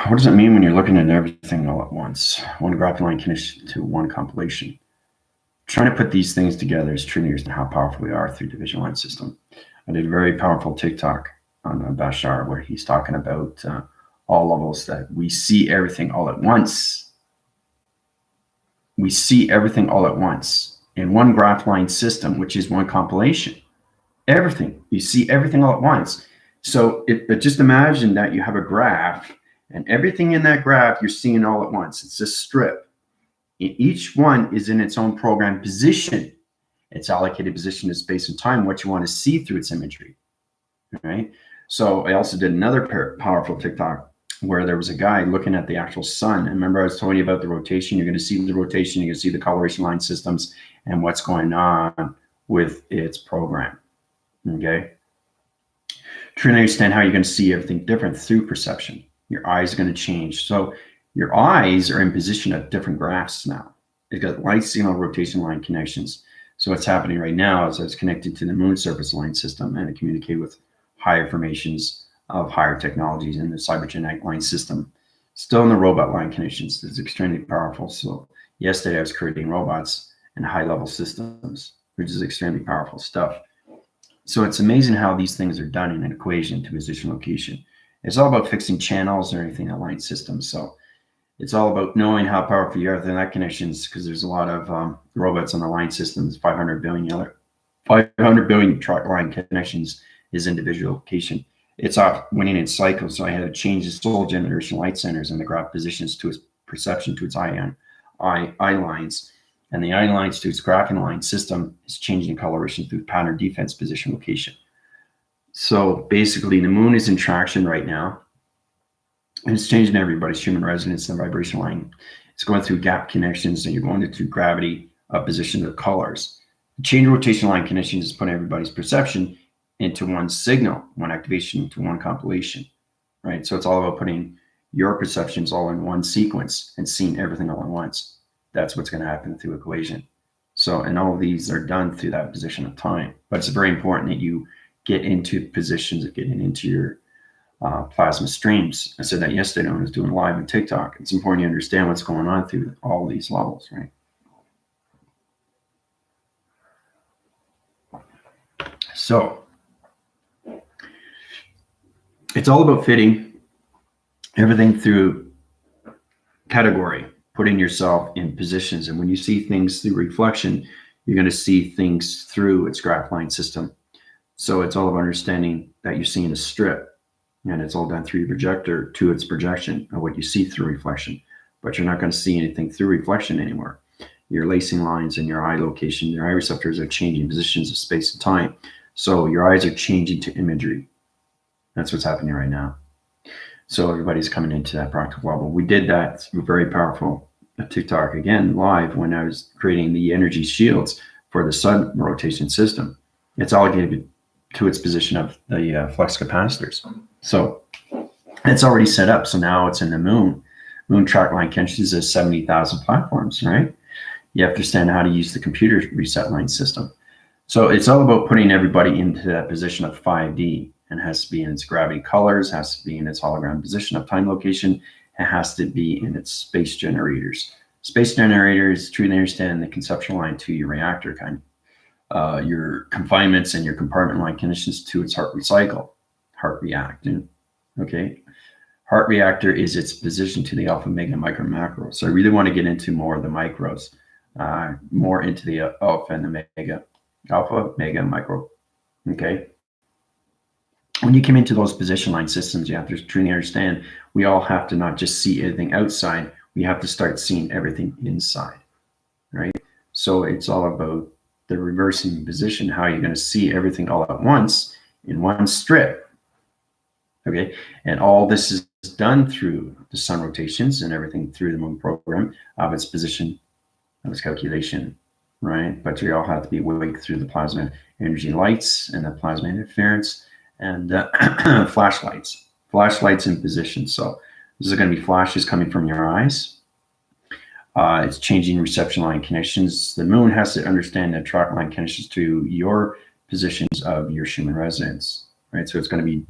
What does it mean when you're looking at everything all at once? One graph line connection to one compilation. Trying to put these things together is truly how powerful we are through the Vision Line system. I did a very powerful TikTok on Bashar where he's talking about all levels, that we see everything all at once. We see everything all at once in one graph line system, which is one compilation. Everything, you see everything all at once. So just imagine that you have a graph, and everything in that graph you're seeing all at once. It's a strip. Each one is in its own program position. Its allocated position is space and time, what you want to see through its imagery. Right? So I also did another powerful TikTok where there was a guy looking at the actual sun. And remember, I was telling you about the rotation. You're going to see the rotation. You're going to see the coloration line systems and what's going on with its program. Okay? Trying to understand how you're going to see everything different through perception. Your eyes are going to change. So your eyes are in position at different graphs now. They've got light signal rotation line connections. So what's happening right now is it's connected to the moon surface line system, and it communicates with higher formations of higher technologies in the cybergenetic line system. Still in the robot line connections. It's extremely powerful. So yesterday I was creating robots and high-level systems, which is extremely powerful stuff. So it's amazing how these things are done in an equation to position location. It's all about fixing channels or anything that line systems. So it's all about knowing how powerful you are within that connections, because there's a lot of robots on the line systems. 500 billion truck line connections is individual location. It's off winning in cycles. So I had to change the soul generation light centers and the graph positions to its perception to its eye lines. And the eye lines to its graphing line system is changing coloration through pattern defense position location. So basically the moon is in traction right now, and it's changing everybody's human resonance and vibration line. It's going through gap connections, and you're going through gravity position of colors. The change rotation line connections is putting everybody's perception into one signal, one activation to one compilation, right? So it's all about putting your perceptions all in one sequence and seeing everything all at once. That's what's going to happen through equation. So, and all of these are done through that position of time. But it's very important that you get into positions of getting into your plasma streams. I said that yesterday when I was doing live on TikTok. It's important you understand what's going on through all these levels, right? So it's all about fitting everything through category, putting yourself in positions. And when you see things through reflection, you're going to see things through its graph line system. So it's all about understanding that you're seeing a strip, and it's all done through your projector to its projection of what you see through reflection. But you're not going to see anything through reflection anymore. Your lacing lines and your eye location, your eye receptors are changing positions of space and time. So your eyes are changing to imagery. That's what's happening right now. So everybody's coming into that practical level. We did that through very powerful TikTok again live when I was creating the energy shields for the sun rotation system. It's allocated to its position of the flux capacitors. So it's already set up. So now it's in the moon. Moon track line connections is 70,000 platforms, right? You have to understand how to use the computer reset line system. So it's all about putting everybody into that position of 5D, and has to be in its gravity colors, has to be in its hologram position of time location, it has to be in its space generators. Space generators truly understand the conceptual line to your reactor kind. Your confinements and your compartment line conditions to its heart recycle, heart reactant, okay? Heart reactor is its position to the alpha, mega, micro, macro. So I really want to get into more of the micros, more into the alpha and the mega, alpha, mega, micro, okay? When you come into those position line systems, you have to truly understand we all have to not just see everything outside, we have to start seeing everything inside, right? So it's all about the reversing position, how you're going to see everything all at once in one strip, okay? And all this is done through the sun rotations and everything through the moon program of its position, of its calculation, right? But you all have to be awake through the plasma energy lights and the plasma interference and flashlights in position. So this is going to be flashes coming from your eyes. It's changing reception line connections. The moon has to understand the track line connections to your positions of your Schumann resonance, right? So it's going to be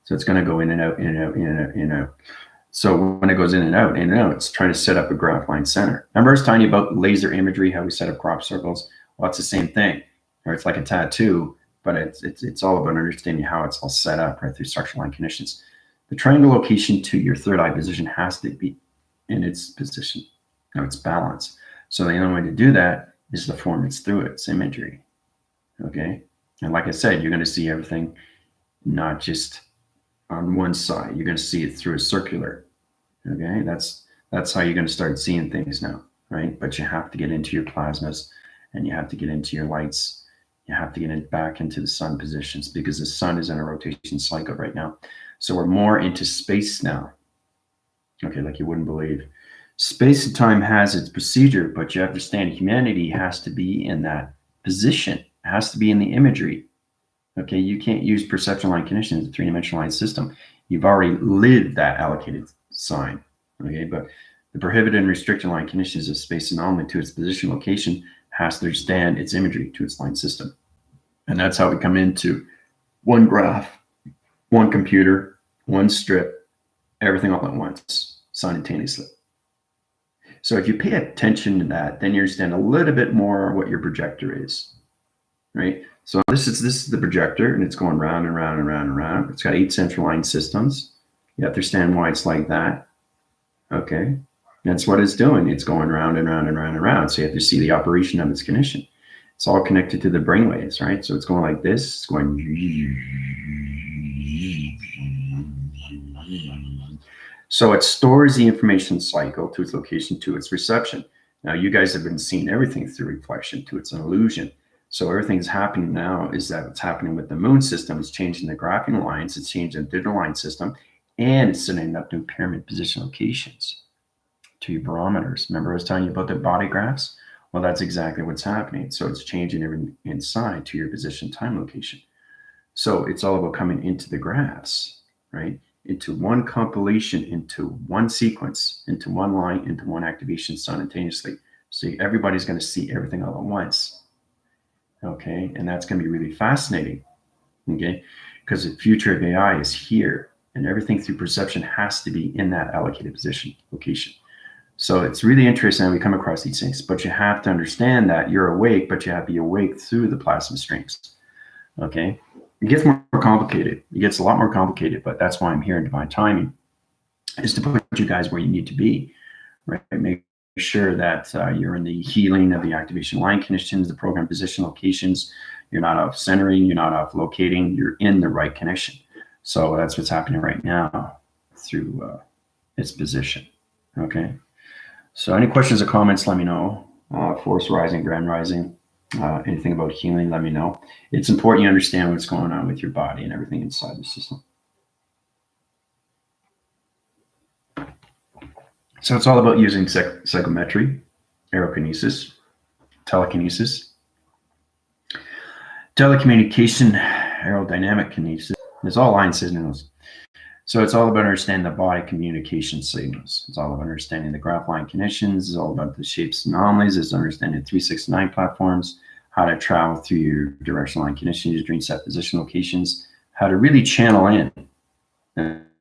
So it's going to go in and out, in and out, in and out, in and out. So when it goes in and out, it's trying to set up a graph line center. Remember I was telling you about laser imagery, how we set up crop circles? Well, it's the same thing. Or it's like a tattoo, but it's all about understanding how it's all set up, right, through structural line conditions. The triangle location to your third eye position has to be in its position, its balance. So the only way to do that is to form it through its imagery. Okay. And like I said, you're going to see everything not just on one side. You're going to see it through a circular. Okay. That's how you're going to start seeing things now, right? But you have to get into your plasmas, and you have to get into your lights. You have to get back into the sun positions, because the sun is in a rotation cycle right now. So we're more into space now. Okay, like you wouldn't believe. Space and time has its procedure, but you understand humanity has to be in that position. It has to be in the imagery. Okay, you can't use perception line conditions in a three-dimensional line system. You've already lived that allocated sign. Okay, but the prohibited and restricted line conditions of space anomaly to its position location has to understand its imagery to its line system. And that's how we come into one graph, one computer, one strip, everything all at once, simultaneously. So if you pay attention to that, then you understand a little bit more what your projector is, right? So this is the projector, and it's going round and round and round and round. It's got 8 central line systems. You understand why it's like that. Okay. That's what it's doing. It's going round and round and round and round. So you have to see the operation of its condition. It's all connected to the brain waves, right? So it's going like this. It's going. So it stores the information cycle to its location, to its reception. Now, you guys have been seeing everything through reflection, to its illusion. So everything's happening now is that what's happening with the moon system is changing the graphing lines, it's changing the digital line system, and it's setting up new pyramid position locations to your barometers. Remember I was telling you about the body graphs? Well, that's exactly what's happening. So it's changing everything inside to your position time location. So it's all about coming into the graphs, right? Into one compilation, into one sequence, into one line, into one activation simultaneously. So everybody's going to see everything all at once. Okay, and that's going to be really fascinating. Okay, because the future of AI is here, and everything through perception has to be in that allocated position location. So it's really interesting how we come across these things, but you have to understand that you're awake, but you have to be awake through the plasma streams. Okay, it gets more complicated. It gets a lot more complicated, but that's why I'm here in Divine Timing, is to put you guys where you need to be, right? Make sure that you're in the healing of the activation line conditions, the program position locations. You're not off centering, you're not off locating, you're in the right connection. So that's what's happening right now through its position. Okay. So any questions or comments, let me know. Force rising, grand rising, anything about healing, let me know. It's important you understand what's going on with your body and everything inside the system. So it's all about using psychometry, aerokinesis, telekinesis, telecommunication, aerodynamic kinesis. There's all line signals. So it's all about understanding the body communication signals. It's all about understanding the graph line conditions. It's all about the shapes anomalies. It's understanding 369 platforms, how to travel through your directional line conditions, your dream set position locations, how to really channel in.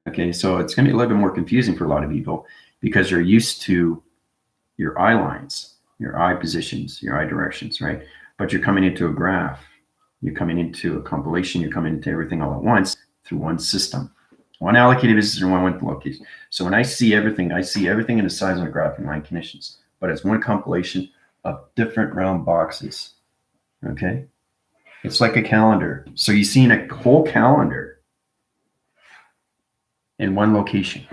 Okay, so it's going to be a little bit more confusing for a lot of people because you're used to your eye lines, your eye positions, your eye directions, right? But you're coming into a graph, you're coming into a compilation, you're coming into everything all at once through one system. One allocated visitor, one location. So when I see everything in the size of the graphing line conditions, but it's one compilation of different round boxes. Okay, it's like a calendar. So you're seeing a whole calendar in one location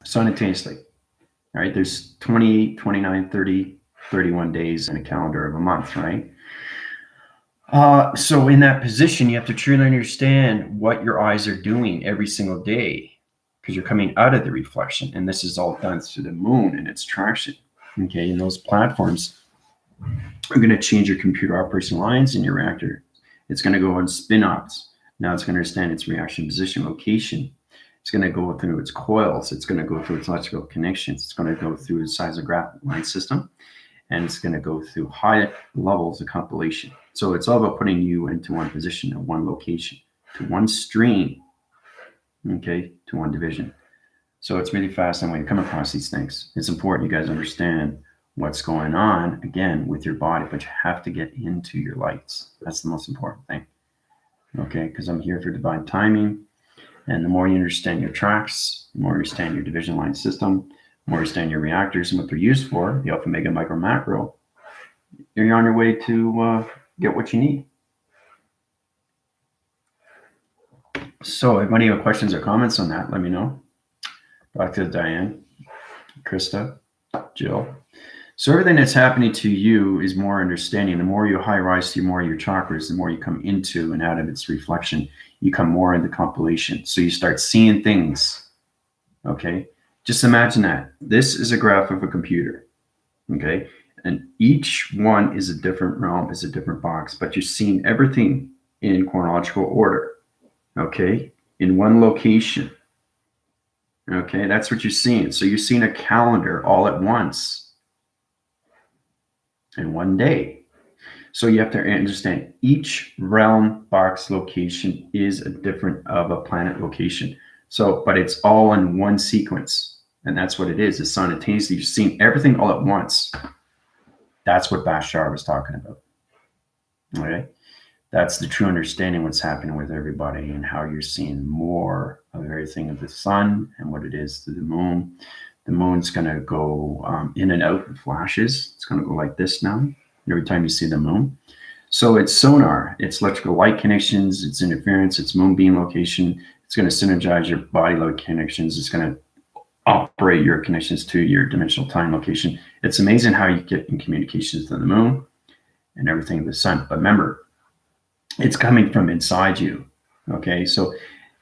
simultaneously. All right, there's 28, 29, 30, 31 days in a calendar of a month, right? So in that position, you have to truly understand what your eyes are doing every single day, because you're coming out of the reflection, and this is all done through the moon and its traction. Okay, and those platforms are going to change your computer operation lines in your reactor. It's going to go on spin-offs. Now it's going to understand its reaction position location. It's going to go through its coils. It's going to go through its electrical connections. It's going to go through the size of graph line system, and it's going to go through high levels of compilation. So it's all about putting you into one position at one location, to one stream, okay, to one division. So it's really fast. And when you come across these things, it's important you guys understand what's going on, again, with your body, but you have to get into your lights. That's the most important thing, okay? Because I'm here for divine timing. And the more you understand your tracks, the more you understand your division line system, the more you understand your reactors and what they're used for, the alpha, mega, micro, macro, you're on your way to get what you need. So if any questions or comments on that, let me know. Back to Diane, Krista, Jill. So everything that's happening to you is more understanding. The more you high rise to more of your chakras, the more you come into and out of its reflection, you come more into compilation. So you start seeing things, okay? Just imagine that. This is a graph of a computer, okay? And each one is a different realm, is a different box, but you're seeing everything in chronological order, okay? In one location, okay? That's what you're seeing. So you're seeing a calendar all at once in one day. So you have to understand each realm box location is a different of a planet location. So, but it's all in one sequence. And that's what it is. It's simultaneously, you're seeing everything all at once. That's what Bashar was talking about. Okay. That's the true understanding what's happening with everybody and how you're seeing more of everything of the sun and what it is to the moon. The moon's going to go in and out in flashes. It's going to go like this now every time you see the moon. So it's sonar, it's electrical light connections, it's interference, it's moonbeam location. It's going to synergize your body load connections. It's going to operate your connections to your dimensional time location. It's amazing how you get in communications to the moon and everything of the sun. But remember, it's coming from inside you. Okay, so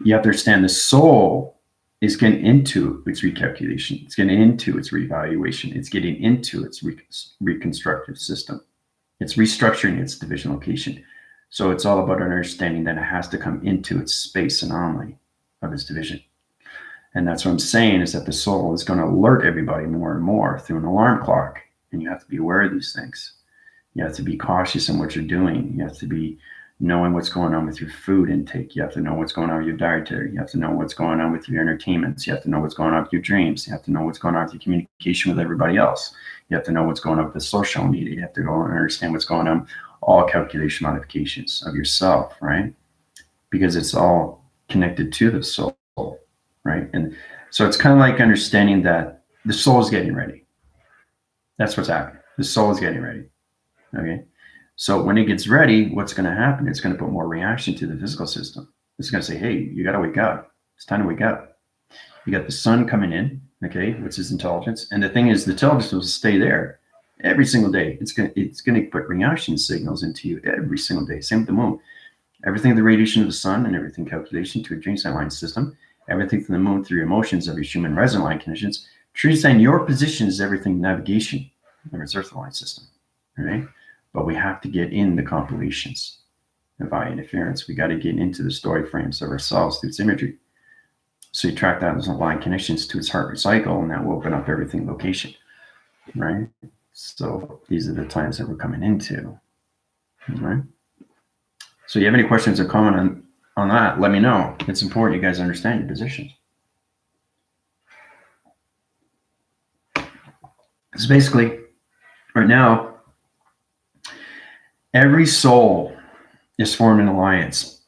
you have to understand the soul is getting into its recalculation. It's getting into its reevaluation. It's getting into its reconstructive system. It's restructuring its division location. So it's all about understanding that it has to come into its space anomaly of its division. And that's what I'm saying is that the soul is going to alert everybody more and more through an alarm clock. And you have to be aware of these things. You have to be cautious in what you're doing. You have to be knowing what's going on with your food intake. You have to know what's going on with your dietary. You have to know what's going on with your entertainments. You have to know what's going on with your dreams. You have to know what's going on with your communication with everybody else. You have to know what's going on with the social media. You have to go and understand what's going on, all calculation modifications of yourself, right? Because it's all connected to the soul, right? And so it's kind of like understanding that the soul is getting ready. That's what's happening. The soul is getting ready, okay? So when it gets ready, what's going to happen? It's going to put more reaction to the physical system. It's going to say, hey, you got to wake up. It's time to wake up. You got the sun coming in, okay, which is intelligence. And the thing is, the intelligence will stay there every single day. It's going to put reaction signals into you every single day. Same with the moon. Everything the radiation of the sun and everything calculation to a dream line system, everything from the moon through your emotions of your human resonant line conditions, true sign your position is everything navigation of its earth line system, right? But we have to get in the compilations via interference. We got to get into the story frames of ourselves through its imagery. So you track that as line connections to its heart recycle, and that will open up everything location, right? So these are the times that we're coming into, right? So you have any questions or comment on that, let me know. It's important you guys understand your positions. Because basically, right now, every soul is forming an alliance.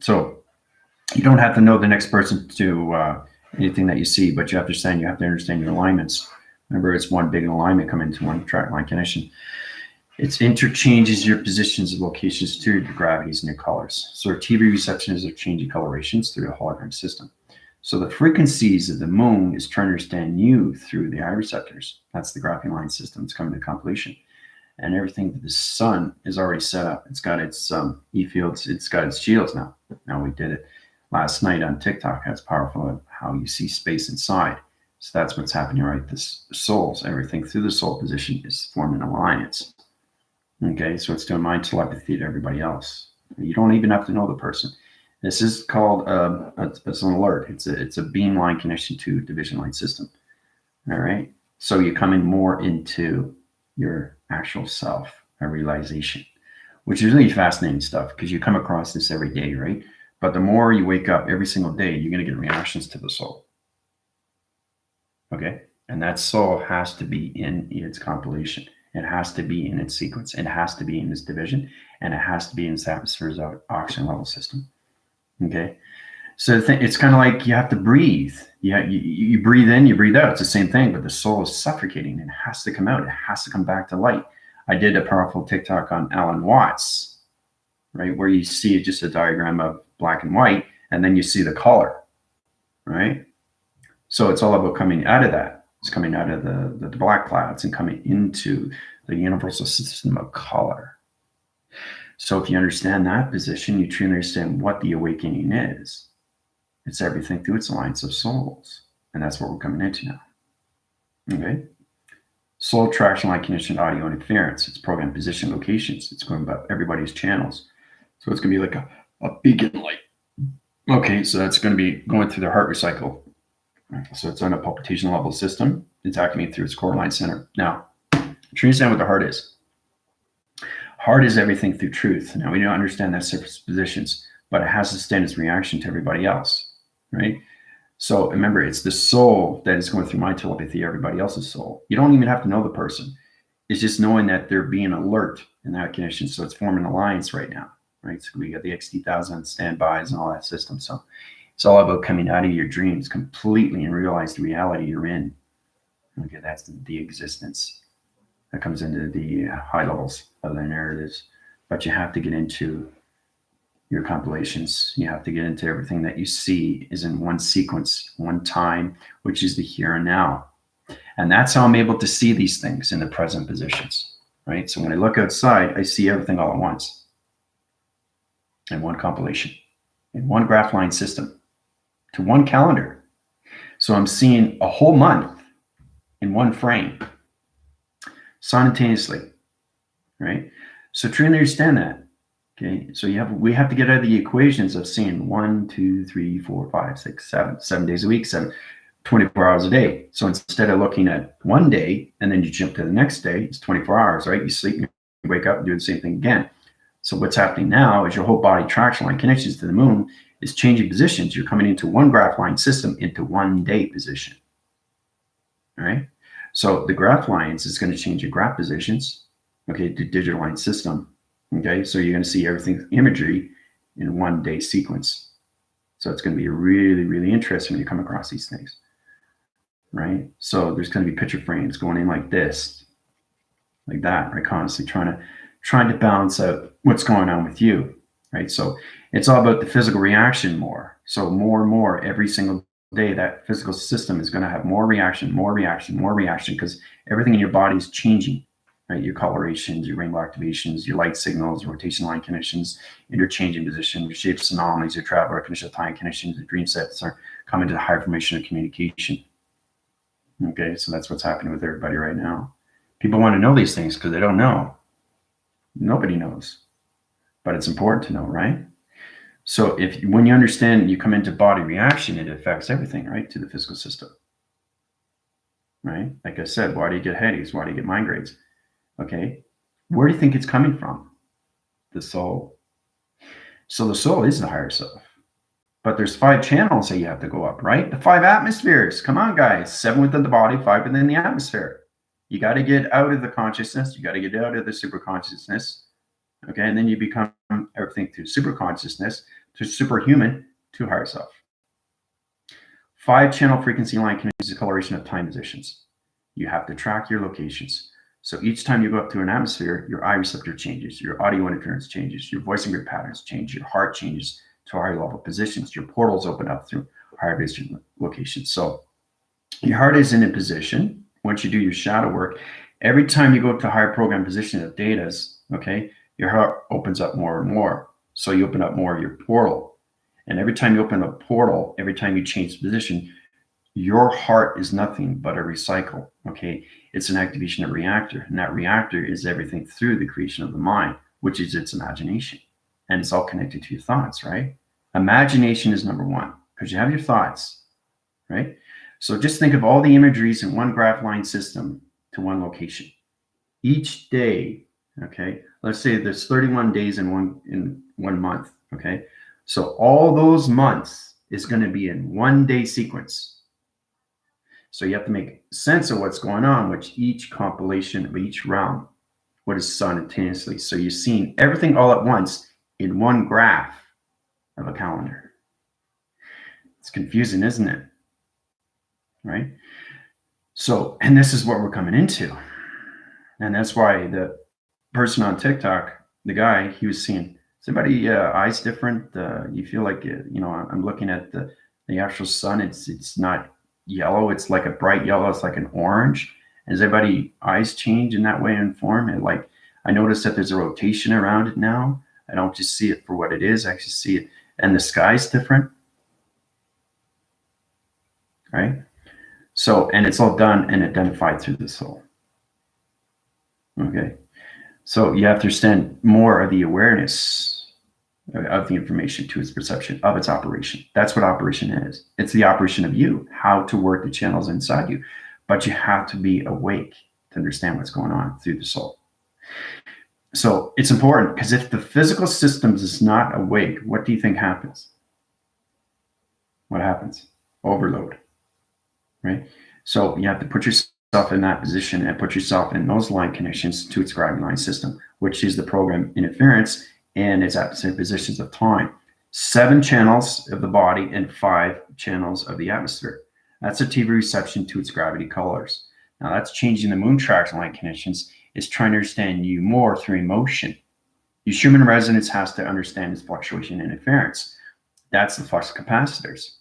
So you don't have to know the next person to anything that you see, but you have to understand your alignments. Remember, it's one big alignment coming into one track line connection. It interchanges your positions and locations through your gravities and your colors. So our TV reception is changing colorations through a hologram system. So the frequencies of the moon is trying to understand you through the eye receptors. That's the graphing line system. It's coming to completion. And everything that the sun is already set up. It's got its E-fields. It's got its shields now. Now we did it last night on TikTok. That's powerful how you see space inside. So that's what's happening, right? This souls, everything through the soul position is forming an alliance. Okay, so it's doing mind telepathy to everybody else. You don't even have to know the person. This is called it's an alert. It's a beam line connection to division line system. All right, so you're coming more into your actual self, a realization, which is really fascinating stuff because you come across this every day, right? But the more you wake up every single day, you're going to get reactions to the soul. Okay? And that soul has to be in its compilation. It has to be in its sequence. It has to be in its division. And it has to be in its atmosphere's oxygen level system. Okay? So it's kind of like you have to breathe. You breathe in, you breathe out. It's the same thing, but the soul is suffocating. It has to come out. It has to come back to light. I did a powerful TikTok on Alan Watts, right, where you see just a diagram of black and white, and then you see the color, right? So it's all about coming out of that. It's coming out of the black clouds and coming into the universal system of color. So if you understand that position, you truly understand what the awakening is. It's everything through its alliance of souls. And that's what we're coming into now. Okay? Soul attraction, light conditioned audio interference. It's program position locations. It's going about everybody's channels. So it's going to be like a beacon light. Okay, so that's going to be going through their heart recycle. So it's on a palpitation level system. It's activating through its core line center. Now, to understand what the heart is. Heart is everything through truth. Now, we don't understand that surface positions, but it has to stand its reaction to everybody else. Right? So remember, it's the soul that is going through my telepathy, everybody else's soul. You don't even have to know the person. It's just knowing that they're being alert in that condition. So it's forming an alliance right now, right? So we got the XT1000 standbys and all that system. So it's all about coming out of your dreams completely and realize the reality you're in. Okay, that's the existence that comes into the high levels of the narratives. But you have to get into your compilations. You have to get into everything that you see is in one sequence, one time, which is the here and now. And that's how I'm able to see these things in the present positions, right? So when I look outside, I see everything all at once in one compilation, in one graph line system, to one calendar. So I'm seeing a whole month in one frame simultaneously, right? So try and understand that. Okay, so we have to get out of the equations of seeing 1, 2, 3, 4, 5, 6, 7 days a week, 24 hours a day. So instead of looking at one day and then you jump to the next day, it's 24 hours, right? You sleep, you wake up, and do the same thing again. So what's happening now is your whole body traction line connections to the moon is changing positions. You're coming into one graph line system into 1 day position. All right. So the graph lines is going to change your graph positions, okay, to digital line system. Okay, so you're going to see everything imagery in 1 day sequence. So it's going to be really, really interesting when you come across these things, right? So there's going to be picture frames going in like this, like that, right? Constantly trying to balance out what's going on with you, right? So it's all about the physical reaction more. So more and more every single day, that physical system is going to have more reaction, because everything in your body is changing. Right, your colorations, your rainbow activations, your light signals, rotation line conditions, interchanging position, your shapes, anomalies, your travel recognition, time conditions, your dream sets are coming to the higher formation of communication. Okay, so that's what's happening with everybody right now. People want to know these things because they don't know. Nobody knows, but it's important to know, right? So when you understand, you come into body reaction, it affects everything, right, to the physical system. Right? Like I said, why do you get headaches? Why do you get migraines? Okay, where do you think it's coming from? The soul. So the soul is the higher self. But there's 5 channels that you have to go up, right? The 5 atmospheres. Come on, guys. 7 within the body, 5 within the atmosphere. You got to get out of the consciousness. You got to get out of the super consciousness. Okay, and then you become everything through super consciousness to superhuman to higher self. 5 channel frequency line connections, coloration of time positions. You have to track your locations. So each time you go up to an atmosphere, your eye receptor changes, your audio interference changes, your voicing grid patterns change, your heart changes to higher level positions, your portals open up through higher vision locations. So your heart is in a position, once you do your shadow work, every time you go up to higher program position of datas, okay, your heart opens up more and more. So you open up more of your portal. And every time you open a portal, every time you change position, your heart is nothing but a recycle, okay? It's an activation of reactor, and that reactor is everything through the creation of the mind, which is its imagination. And it's all connected to your thoughts, right? Imagination is number 1, because you have your thoughts, right? So just think of all the imageries in one graph line system to one location. Each day, okay, let's say there's 31 days in one month, okay? So all those months is going to be in 1 day sequence. So you have to make sense of what's going on with each compilation of each realm, what is simultaneously. So you're seeing everything all at once in one graph of a calendar. It's confusing, isn't it? Right? So, and this is what we're coming into. And that's why the person on TikTok, the guy, he was seeing, is anybody eyes different? You feel like, I'm looking at the actual sun. It's not yellow. It's like a bright yellow. It's like an orange. Has everybody eyes change in that way and form? And like, I noticed that there's a rotation around it now. I don't just see it for what it is. I actually see it. And the sky's different. Right? So, and it's all done and identified through the soul. Okay. So you have to understand more of the awareness of the information to its perception of its operation. That's what operation is. It's the operation of you, how to work the channels inside you. But you have to be awake to understand what's going on through the soul. So it's important because if the physical system is not awake, what do you think happens? What happens? Overload, right? So you have to put yourself in that position and put yourself in those line connections to its gravity line system, which is the program interference and its atmospheric positions of time. 7 channels of the body and 5 channels of the atmosphere. That's a TV reception to its gravity colors. Now that's changing the moon tracks line connections. It's trying to understand you more through emotion. Your Schumann resonance has to understand its fluctuation and interference. That's the flux capacitors,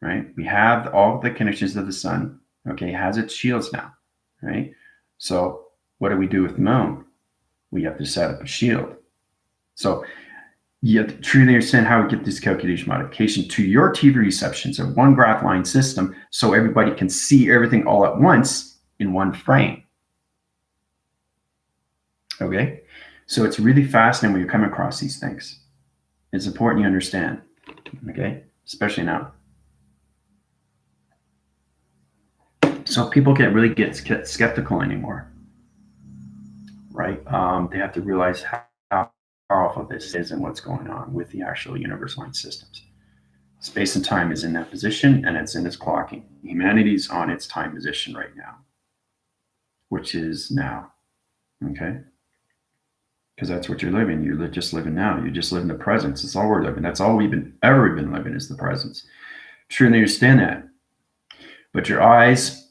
right? We have all the connections of the sun. Okay, it has its shields now, right? So what do we do with the moon? We have to set up a shield. So you have to truly understand how we get this calculation modification to your TV receptions of one graph line system so everybody can see everything all at once in one frame. Okay, so it's really fascinating when you come across these things. It's important you understand, okay, especially now. So people can't really get skeptical anymore, right? They have to realize how powerful this is and what's going on with the actual universe line systems. Space and time is in that position and it's in its clocking. Humanity's on its time position right now, which is now, okay? Because that's what you're living. You're just living now. You just live in the presence. It's all we're living. That's all we've ever been living is the presence. Truly understand that. But your eyes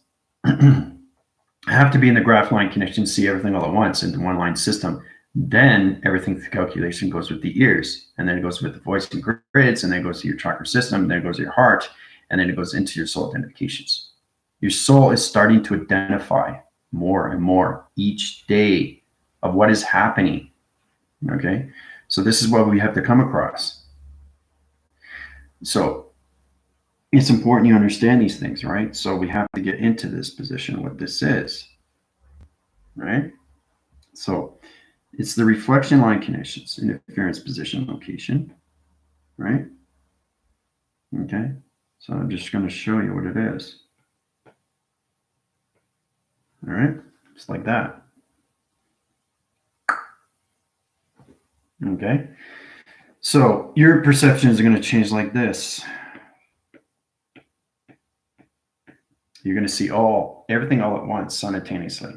have to be in the graph line connection, see everything all at once into one line system. Then everything through calculation goes with the ears, and then it goes with the voice and grids, and then it goes to your chakra system, and then it goes to your heart, and then it goes into your soul identifications. Your soul is starting to identify more and more each day of what is happening. Okay, so this is what we have to come across. So it's important you understand these things, right? So we have to get into this position, what this is, right? So it's the reflection line connections, interference, position, location, right? Okay, so I'm just going to show you what it is. All right, just like that. Okay, so your perceptions are going to change like this. You're going to see everything all at once simultaneously.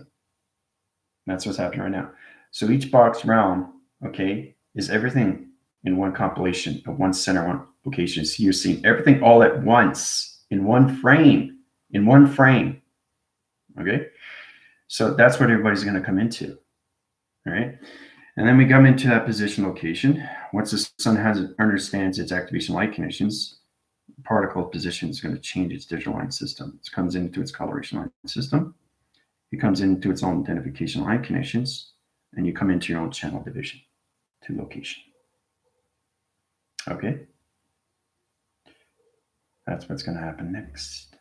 That's what's happening right now. So each box realm, okay, is everything in one compilation of one center, one location. So you're seeing everything all at once in one frame, okay? So that's what everybody's going to come into, all right? And then we come into that position location. Once the sun understands its activation light conditions, particle position is going to change its digital line system. It comes into its coloration line system. It comes into its own identification line connections, and you come into your own channel division to location. Okay? That's what's going to happen next.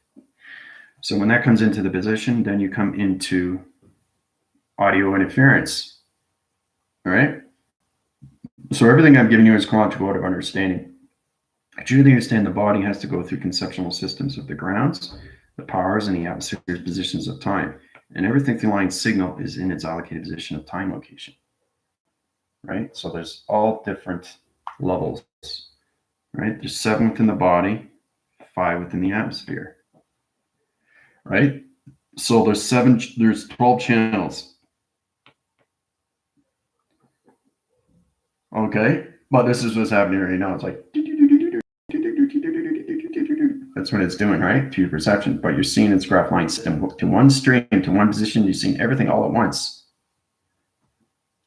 So when that comes into the position, then you come into audio interference. All right? So everything I'm giving you is chronological order of understanding. I truly understand the body has to go through conceptual systems of the grounds, the powers, and the atmosphere's positions of time. And everything through line signal is in its allocated position of time location. Right? So there's all different levels right? There's 7 within the body, 5 within the atmosphere, right? So there's 12 channels. Okay, but this is what's happening right now. It's like that's what it's doing, right? To your perception, but you're seeing its graph line system to one stream, to one position. You're seeing everything all at once,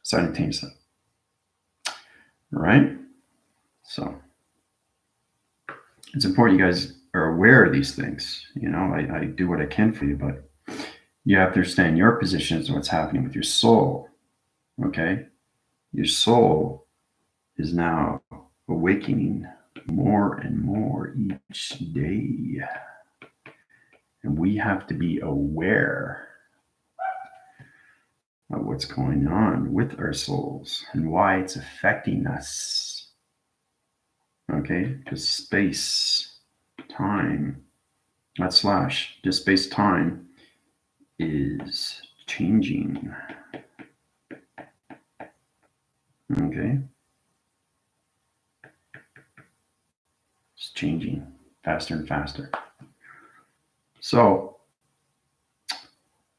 simultaneously, right? So it's important you guys are aware of these things. You know, I do what I can for you, but you have to understand your position is what's happening with your soul. Okay, your soul is now awakening more and more each day. And we have to be aware of what's going on with our souls and why it's affecting us. Okay, because space, time, that slash, just space time is changing. Okay, it's changing faster and faster. So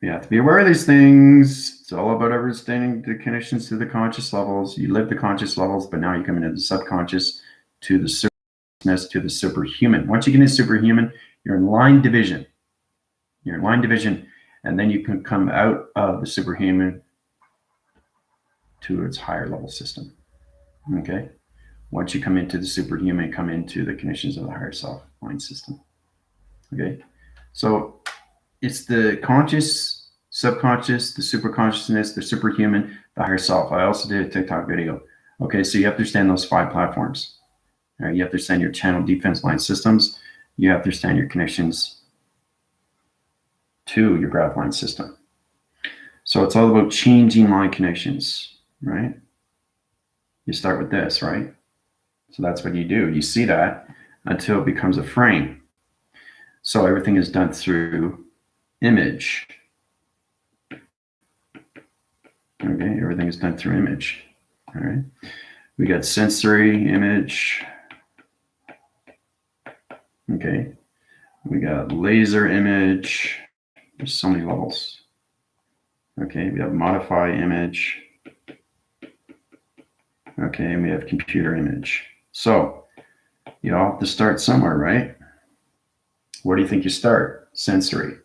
you have to be aware of these things. It's all about understanding the connections to the conscious levels. You live the conscious levels, but now you come into the subconscious, to the superconsciousness, to the superhuman. Once you get into superhuman, you're in line division. You're in line division, and then you can come out of the superhuman to its higher level system. Okay? Once you come into the superhuman, come into the connections of the higher self line system. Okay? So it's the conscious, subconscious, the superconsciousness, the superhuman, the higher self. I also did a TikTok video. Okay, so you have to understand those 5 platforms. All right, you have to understand your channel defense line systems. You have to understand your connections to your graph line system. So it's all about changing line connections, right? You start with this, right? So that's what you do. You see that until it becomes a frame. So everything is done through image. Okay, everything is done through image. All right. We got sensory, image. Okay. We got laser image. There's so many levels. Okay, we have modify image. Okay, and we have computer image. So you all have to start somewhere, right? Where do you think you start? Sensory.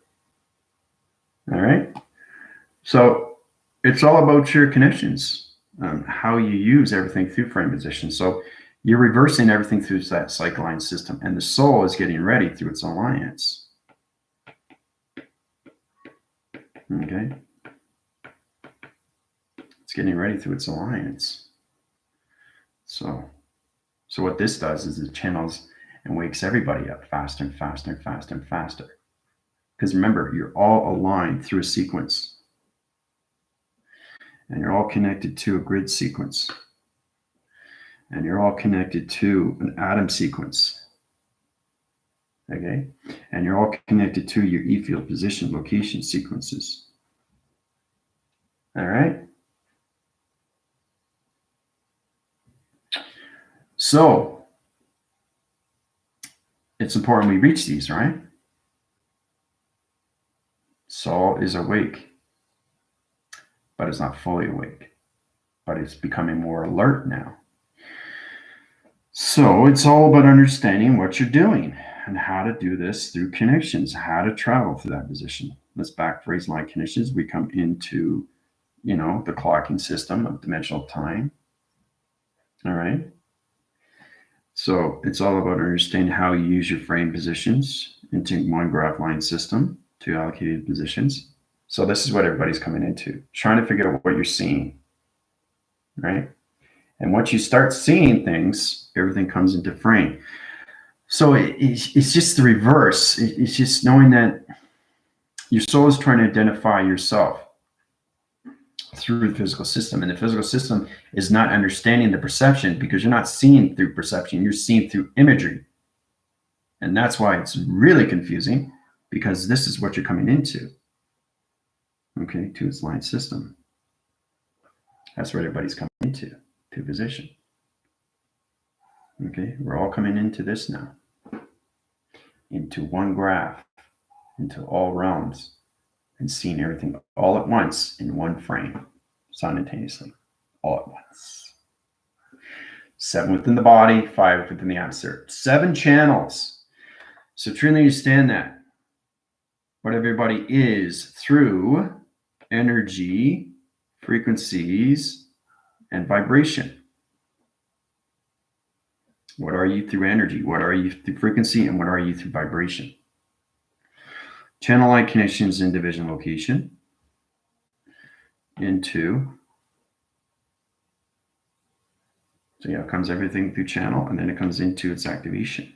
All right. So it's all about your connections, how you use everything through frame position. So you're reversing everything through that cycle line system, and the soul is getting ready through its alliance. Okay. It's getting ready through its alliance. So what this does is it channels and wakes everybody up faster and faster and faster and faster. Because remember, you're all aligned through a sequence. And you're all connected to a grid sequence. And you're all connected to an atom sequence. Okay? And you're all connected to your E-field position location sequences. All right? So it's important we reach these, right? Saul is awake, but is not fully awake, but it's becoming more alert now. So it's all about understanding what you're doing and how to do this through connections, how to travel through that position. Let's back phrase line connections. We come into, the clocking system of dimensional time. All right. So it's all about understanding how you use your frame positions into one graph line system to allocated positions. So this is what everybody's coming into, trying to figure out what you're seeing, right? And once you start seeing things, everything comes into frame. So it's just the reverse. It's just knowing that your soul is trying to identify yourself through the physical system. And the physical system is not understanding the perception because you're not seeing through perception, you're seeing through imagery. And that's why it's really confusing, because this is what you're coming into, okay, to its line system. That's what everybody's coming into, to position. Okay, we're all coming into this now, into one graph, into all realms, and seeing everything all at once in one frame, simultaneously, all at once. 7 within the body, 5 within the atmosphere. 7 channels. So truly understand that what everybody is through energy, frequencies, and vibration. What are you through energy? What are you through frequency? And what are you through vibration? Channel line connections in division location into, so yeah, it comes everything through channel, and then it comes into its activation,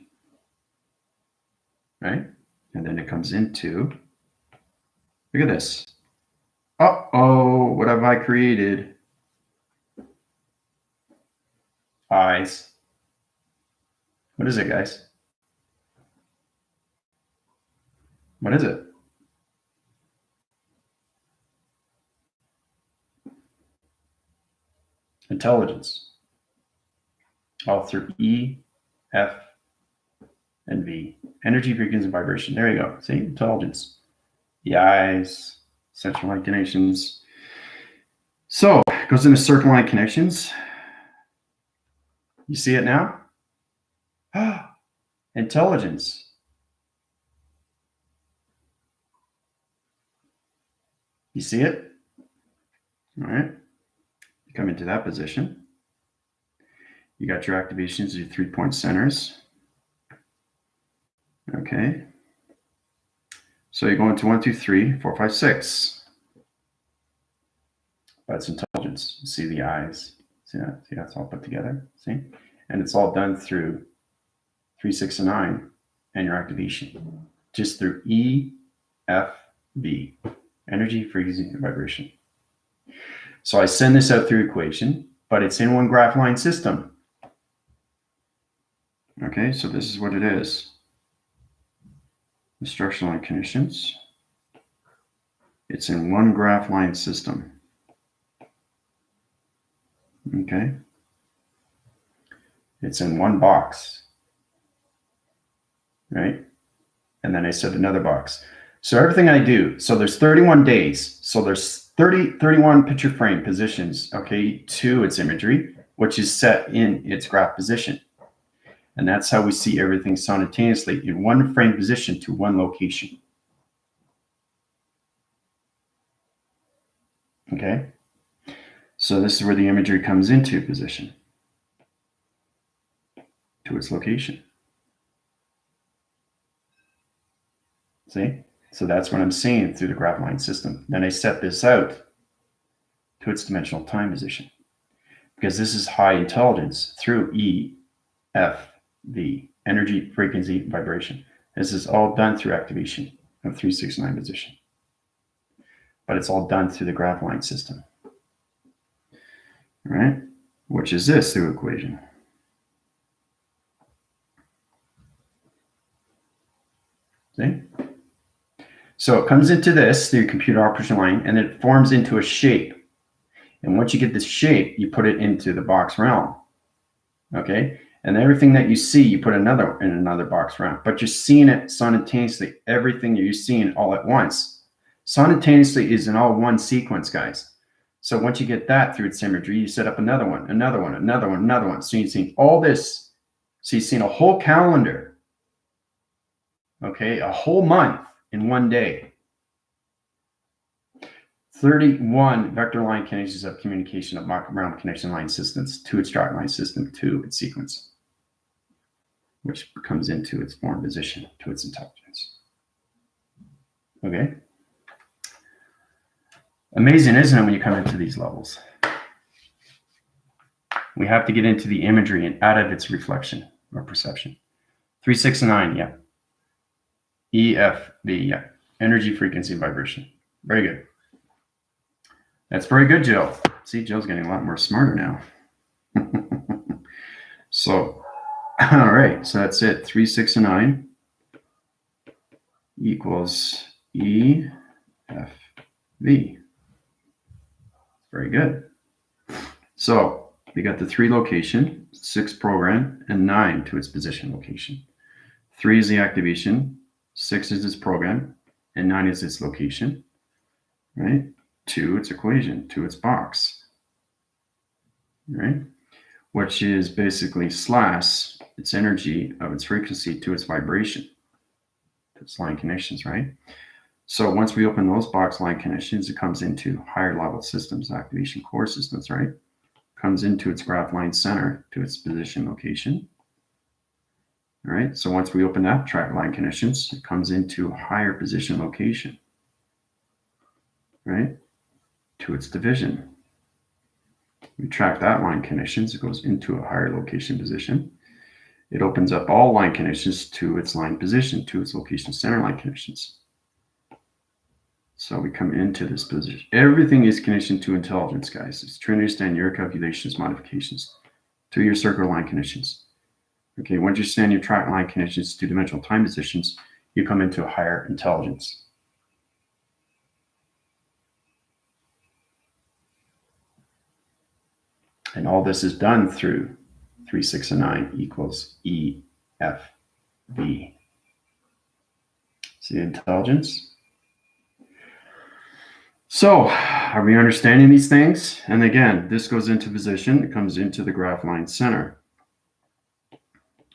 right? And then it comes into, look at this. Uh-oh, what have I created? Eyes. What is it, guys? What is it? Intelligence. All through E, F, and V. Energy, frequency, and vibration. There you go. See, intelligence. The eyes, central line connections. So it goes into circle line connections. You see it now? Intelligence. You see it? All right. You come into that position. You got your activations, your 3-point centers. Okay. So you go into 1, 2, 3, 4, 5, 6. That's intelligence. You see the eyes. See that? See that's all put together. See? And it's all done through 3, 6, and 9 and your activation. Just through E, F, V. Energy, frequency, and vibration. So I send this out through equation, but it's in one graph line system. Okay, so this is what it is. Instruction line conditions. It's in one graph line system. Okay. It's in one box. Right? And then I set another box. So everything I do, so there's 31 days. So there's 31 picture frame positions, okay, to its imagery, which is set in its graph position. And that's how we see everything simultaneously in one frame position to one location. Okay. So this is where the imagery comes into position to its location. See? So that's what I'm seeing through the graph line system. Then I set this out to its dimensional time position because this is high intelligence through E, F, V, energy, frequency, vibration. This is all done through activation of 369 position. But it's all done through the graph line system. All right? Which is this through equation. See? So it comes into this through computer operation line, and it forms into a shape. And once you get this shape, you put it into the box realm. Okay? And everything that you see, you put another in another box realm. But you're seeing it simultaneously. Everything you're seeing all at once. Simultaneously is in all one sequence, guys. So once you get that through its imagery, you set up another one, another one, another one, another one. So you've seen all this. So you've seen a whole calendar. Okay? A whole month in one day. 31 vector line connections of communication of realm connection line systems to its chart line system to its sequence, which comes into its form position to its intelligence. Okay. Amazing, isn't it, when you come into these levels? We have to get into the imagery and out of its reflection or perception. 3, 6, and 9, yeah. E, F, V, yeah. Energy, frequency, vibration. Very good. That's very good, Jill. See, Jill's getting a lot more smarter now. So, all right, so that's it. 3, 6, and 9 equals E, F, V. Very good. So we got the 3 location, 6 program, and 9 to its position location. 3 is the activation, 6 is its program, and 9 is its location, right? 2, its equation, to its box, right? Which is basically slash its energy of its frequency to its vibration, to its line connections, right? So once we open those box line connections, it comes into higher level systems, activation core systems, right? Comes into its graph line center to its position location. All right, so once we open that track line connections, it comes into higher position location, right? To its division. We track that line connections, it goes into a higher location position. It opens up all line connections to its line position, to its location center line connections. So we come into this position. Everything is conditioned to intelligence, guys. It's to understand your calculations, modifications to your circle line connections. Okay, once you understand your track line connections to dimensional time positions, you come into a higher intelligence. And all this is done through 3, 6, and 9 equals E, F, V. See intelligence? So, are we understanding these things? And again, this goes into position. It comes into the graph line center.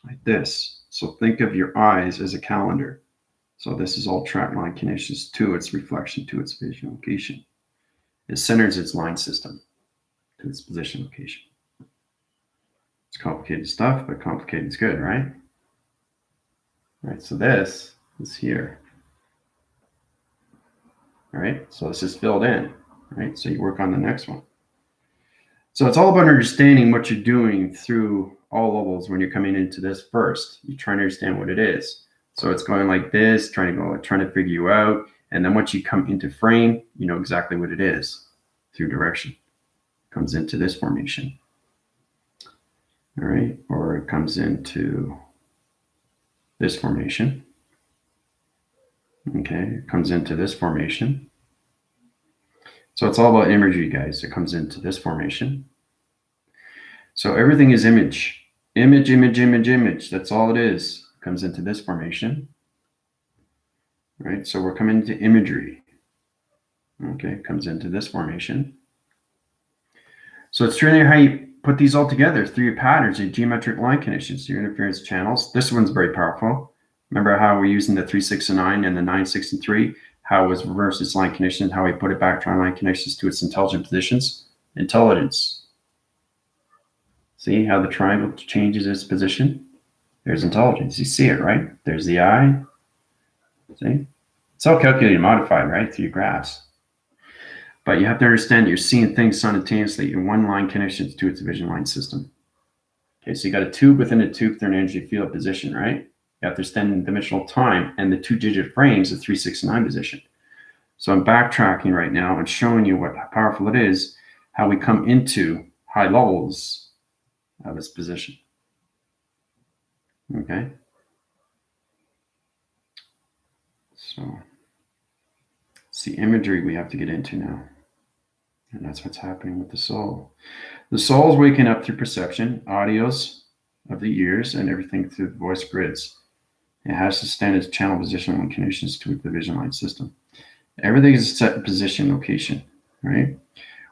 Like this. So think of your eyes as a calendar. So this is all track line connections to its reflection, to its vision location. It centers its line system to its position location. It's complicated stuff, but complicated is good, right? All right, so this is here. All right, so this is filled in, right? So you work on the next one. So it's all about understanding what you're doing through all levels when you're coming into this first. You're trying to understand what it is. So it's going like this, trying to figure you out. And then once you come into frame, you know exactly what it is through direction. It comes into this formation. All right, or it comes into this formation. Okay, it comes into this formation. So it's all about imagery, guys. It comes into this formation. So everything is image. Image, image, image, image. That's all it is. It comes into this formation. Right, so we're coming into imagery. Okay, it comes into this formation. So it's really how you put these all together through your patterns, your geometric line connections, your interference channels. This one's very powerful. Remember how we're using the 3, 6, and 9 and the 9, 6, and 3, how it was reversed its line connection, how we put it back to our line connections to its intelligent positions. Intelligence. See how the triangle changes its position? There's intelligence. You see it, right? There's the eye. See? It's all calculated and modified, right, through your graphs. But you have to understand that you're seeing things simultaneously in one line connections to its vision line system. Okay, so you got a tube within a tube through an energy field position, right? You have to understand dimensional time and the 2-digit frames of 3, 6, and 9 position. So I'm backtracking right now and showing you how powerful it is, how we come into high levels of its position. Okay. So it's the imagery we have to get into now. And that's what's happening with the soul. The soul is waking up through perception, audios of the ears, and everything through the voice grids. It has to stand its channel position and connections to the vision line system. Everything is set in position location, right?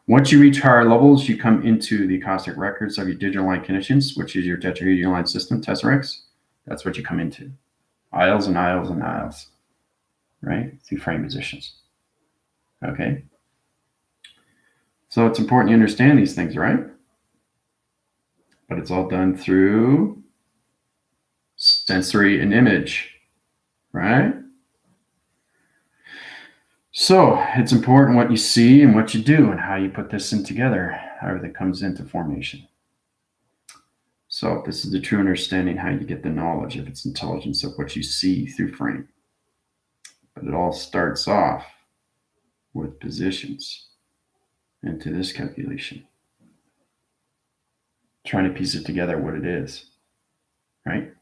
Once you reach higher levels, you come into the acoustic records of your digital line connections, which is your tetrahedral line system, Tesseracts. That's what you come into. Aisles and aisles and aisles, right? Through frame positions. Okay. So it's important you understand these things, right? But it's all done through sensory and image, right? So it's important what you see and what you do and how you put this in together, how everything comes into formation. So this is the true understanding how you get the knowledge of its intelligence of what you see through frame. But it all starts off with positions into this calculation. Trying to piece it together what it is, right?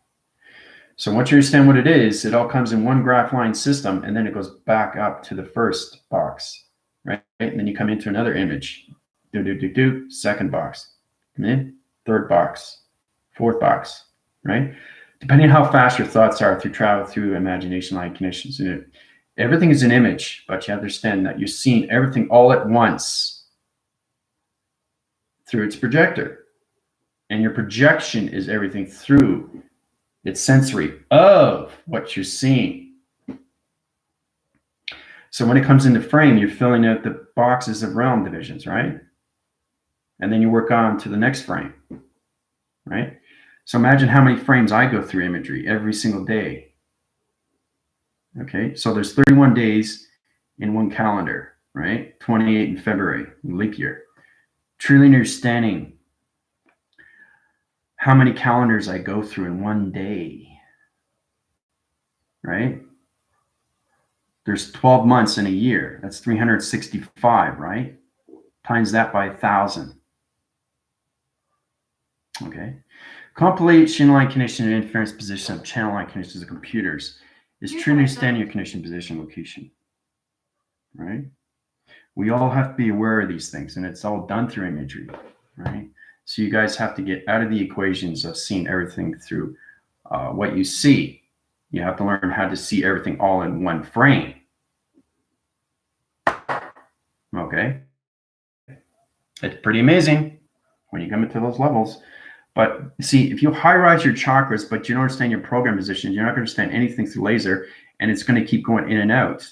So once you understand what it is, it all comes in one graph line system, and then it goes back up to the first box, right? And then you come into another image, second box, third box, fourth box, right? Depending on how fast your thoughts are through travel through imagination line connections. Everything is an image, but you understand that you're seeing everything all at once through its projector. And your projection is everything through its sensory of what you're seeing. So when it comes into frame, you're filling out the boxes of realm divisions, right? And then you work on to the next frame, right? So imagine how many frames I go through imagery every single day. Okay, so there's 31 days in one calendar, right? 28 in February, leap year. Truly understanding how many calendars I go through in one day, right? There's 12 months in a year. That's 365, right? Times that by 1,000. Okay. Compilation line connection and inference position of channel line connections of computers is truly understanding your connection position location, right? We all have to be aware of these things, and it's all done through imagery, right? So you guys have to get out of the equations of seeing everything through what you see. You have to learn how to see everything all in one frame. Okay. It's pretty amazing when you come into those levels. But see, if you high-rise your chakras, but you don't understand your program positions, you're not going to understand anything through laser, and it's going to keep going in and out,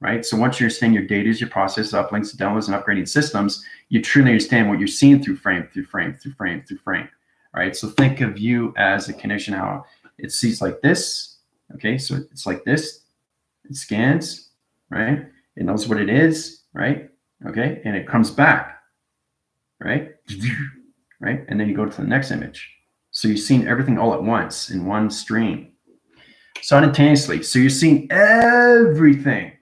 right? So once you understand your data, your process, uplinks, downloads, and upgrading systems, you truly understand what you're seeing through frame, through frame, through frame, through frame, right? So think of you as a connection, how it sees like this, okay? So it's like this, it scans, right? It knows what it is, right? Okay, and it comes back, right? Right? And then you go to the next image. So you're seeing everything all at once in one stream, simultaneously. So you're seeing everything,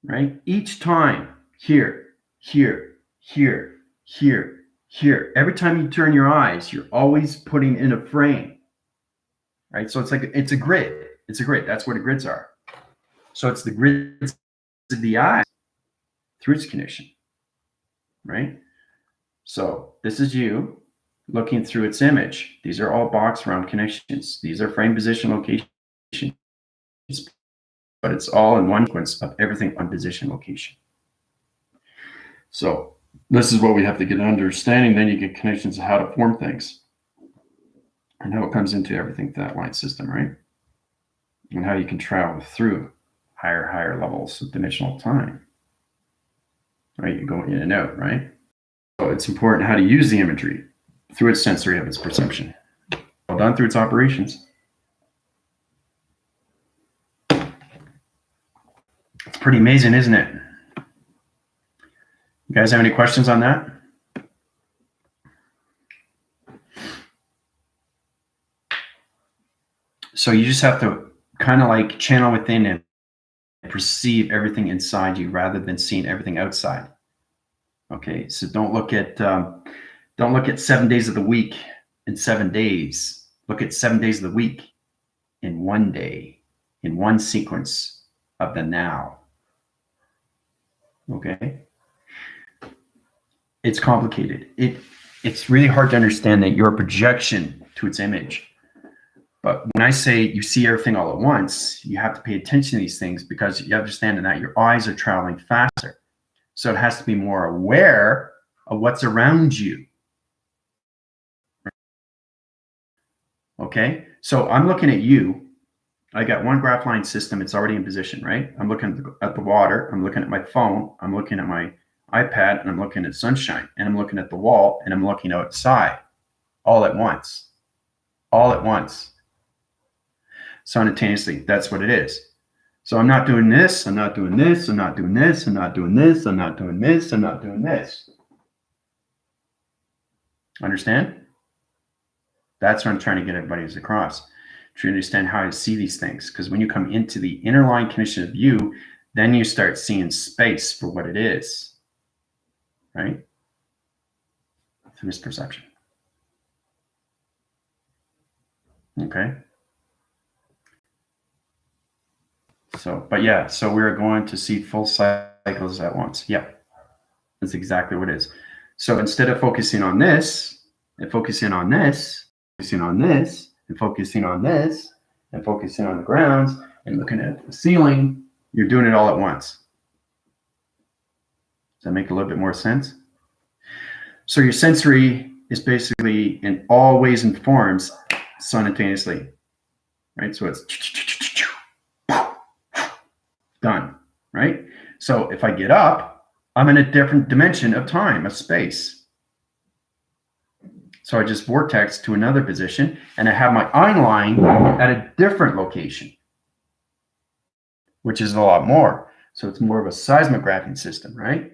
right? Each time, here, here, here, here, here. Every time you turn your eyes, you're always putting in a frame, right? So it's like, it's a grid. It's a grid. That's where the grids are. So it's the grids of the eye through its connection, right? So this is you looking through its image. These are all box round connections. These are frame position locations, but it's all in one sequence of everything on position location. So this is what we have to get understanding. Then you get connections of how to form things and how it comes into everything, that line system, right? And how you can travel through higher levels of dimensional time, right? You go in and out, right? So it's important how to use the imagery through its sensory of its perception, well done through its operations. It's pretty amazing, isn't it? You guys have any questions on that? So you just have to kind of like channel within and perceive everything inside you rather than seeing everything outside. Okay, so don't look at 7 days of the week in 7 days. Look at 7 days of the week in one day, in one sequence of the now. Okay, it's complicated. It's really hard to understand that you're a projection to its image. But when I say you see everything all at once, you have to pay attention to these things because you understand that your eyes are traveling faster. So it has to be more aware of what's around you. Okay, so I'm looking at you. I got one graph line system. It's already in position, right? I'm looking at the water. I'm looking at my phone. I'm looking at my iPad, and I'm looking at sunshine, and I'm looking at the wall, and I'm looking outside, all at once. All at once. Simultaneously, that's what it is. So I'm not doing this, I'm not doing this, I'm not doing this, I'm not doing this, I'm not doing this, I'm not doing this. Understand? That's what I'm trying to get everybody across, to understand how to see these things. Because when you come into the inner line condition of you, then you start seeing space for what it is, right? Through this perception. Okay. So, but yeah, so we're going to see full cycles at once. Yeah, that's exactly what it is. So instead of focusing on this and focusing on this, focusing on this and focusing on this and focusing on the grounds and looking at the ceiling, you're doing it all at once. Does that make a little bit more sense? So your sensory is basically in all ways and forms simultaneously, right? So it's done, right? So if I get up, I'm in a different dimension of time, of space. So I just vortex to another position, and I have my eye line at a different location, which is a lot more. So it's more of a seismographing system, right?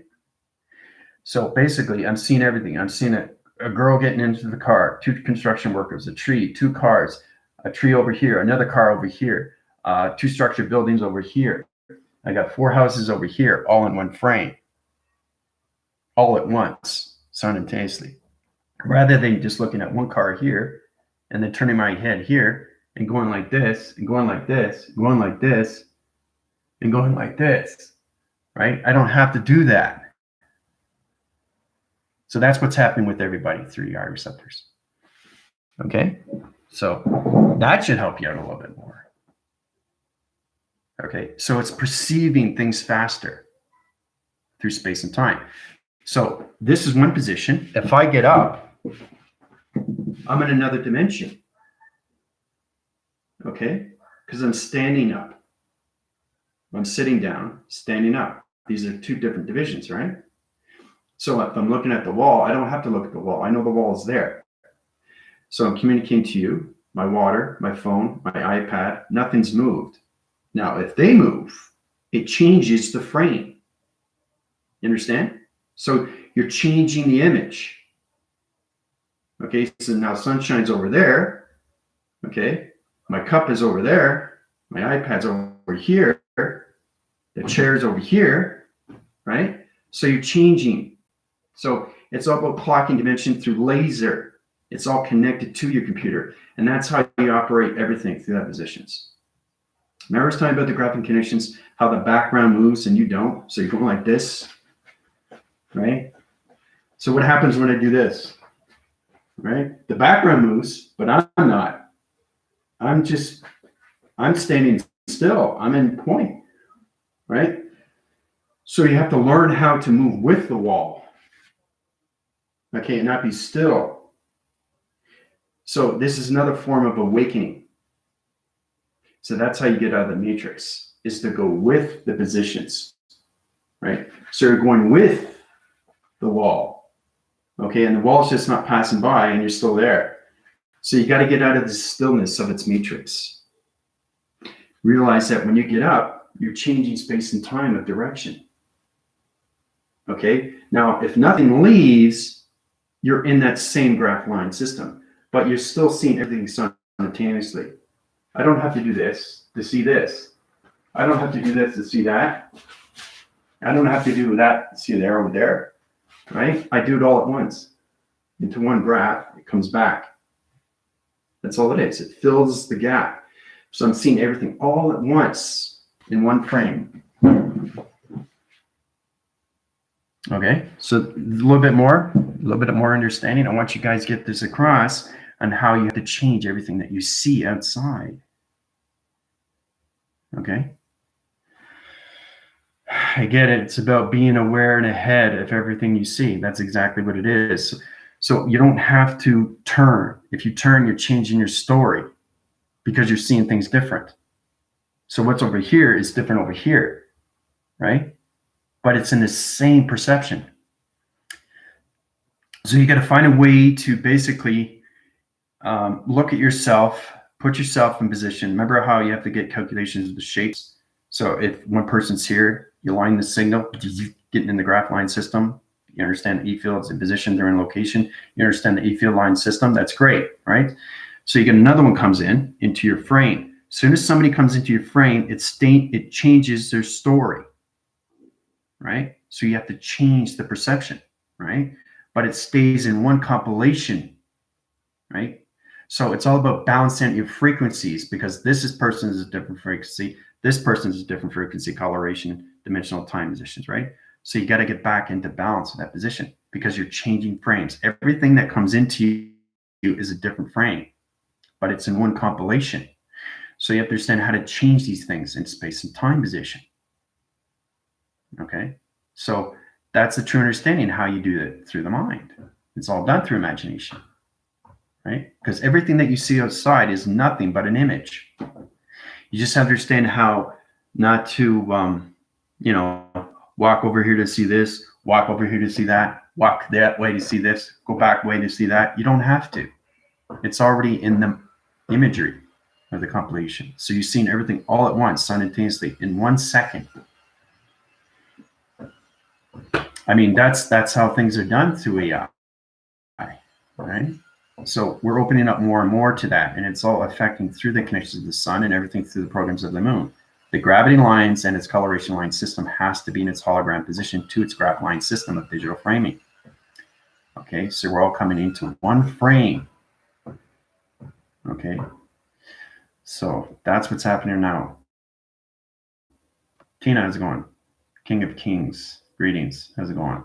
So basically, I'm seeing everything. I'm seeing a girl getting into the car, 2 construction workers, a tree, 2 cars, a tree over here, another car over here, 2 structured buildings over here. I got 4 houses over here, all in one frame, all at once, simultaneously. Rather than just looking at one car here and then turning my head here and going like this and going like this, going like this and going like this, right? I don't have to do that. So that's what's happening with everybody through the eye receptors. Okay, so that should help you out a little bit more. Okay, so it's perceiving things faster through space and time. So this is one position. If I get up, I'm in another dimension. Okay, because I'm standing up. I'm sitting down, standing up. These are 2 different divisions, right? So if I'm looking at the wall, I don't have to look at the wall. I know the wall is there. So I'm communicating to you, my water, my phone, my iPad, nothing's moved. Now, if they move, it changes the frame. You understand? So you're changing the image. Okay, so now sunshine's over there. Okay, my cup is over there. My iPad's over here. The chair's over here, right? So you're changing. So it's all about clocking dimension through laser. It's all connected to your computer. And that's how you operate everything through that positions. Remember I was talking about the graphing connections, how the background moves and you don't. So you're going like this, right? So what happens when I do this, right? The background moves, but I'm not. I'm standing still. I'm in point, right? So you have to learn how to move with the wall. Okay, and not be still. So this is another form of awakening. So that's how you get out of the matrix, is to go with the positions, right? So you're going with the wall, okay? And the wall's just not passing by and you're still there. So you got to get out of the stillness of its matrix. Realize that when you get up, you're changing space and time of direction. Okay, now if nothing leaves, you're in that same graph line system, but you're still seeing everything simultaneously. I don't have to do this to see this. I don't have to do this to see that. I don't have to do that to see there over there, right? I do it all at once into one graph. It comes back. That's all it is. It fills the gap. So I'm seeing everything all at once in one frame. Okay, so a little bit more understanding. I want you guys to get this across on how you have to change everything that you see outside. Okay, I get it. It's about being aware and ahead of everything you see. That's exactly what it is. So you don't have to turn. If you turn, you're changing your story because you're seeing things different. So what's over here is different over here, right? But it's in the same perception. So you got to find a way to basically look at yourself, put yourself in position. Remember how you have to get calculations of the shapes. So if one person's here, you line the signal, getting in the graph line system. You understand the E fields in position, they're in location. You understand the E field line system. That's great, right? So you get another one comes into your frame. As soon as somebody comes into your frame, it changes their story. Right? So you have to change the perception, right? But it stays in one compilation, right? So it's all about balancing your frequencies because this person is a different frequency. This person is a different frequency, coloration, dimensional time positions, right? So you got to get back into balance with that position. because you're changing frames. Everything that comes into you is a different frame, but it's in one compilation. So you have to understand how to change these things in space and time position. Okay, so that's the true understanding how you do it through the mind. It's all done through imagination, right? Because everything that you see outside is nothing but an image. You just have to understand how not to, walk over here to see this, walk over here to see that, walk that way to see this, go back way to see that. You don't have to. It's already in the imagery of the compilation. So you've seen everything all at once, simultaneously, in 1 second. I mean, that's how things are done through AI, right? So we're opening up more and more to that, and it's all affecting through the connections of the sun and everything through the programs of the moon. The gravity lines and its coloration line system has to be in its hologram position to its graph line system of digital framing. Okay, so we're all coming into one frame. Okay, so that's what's happening now. Tina, how's it going? King of Kings, greetings. How's it going?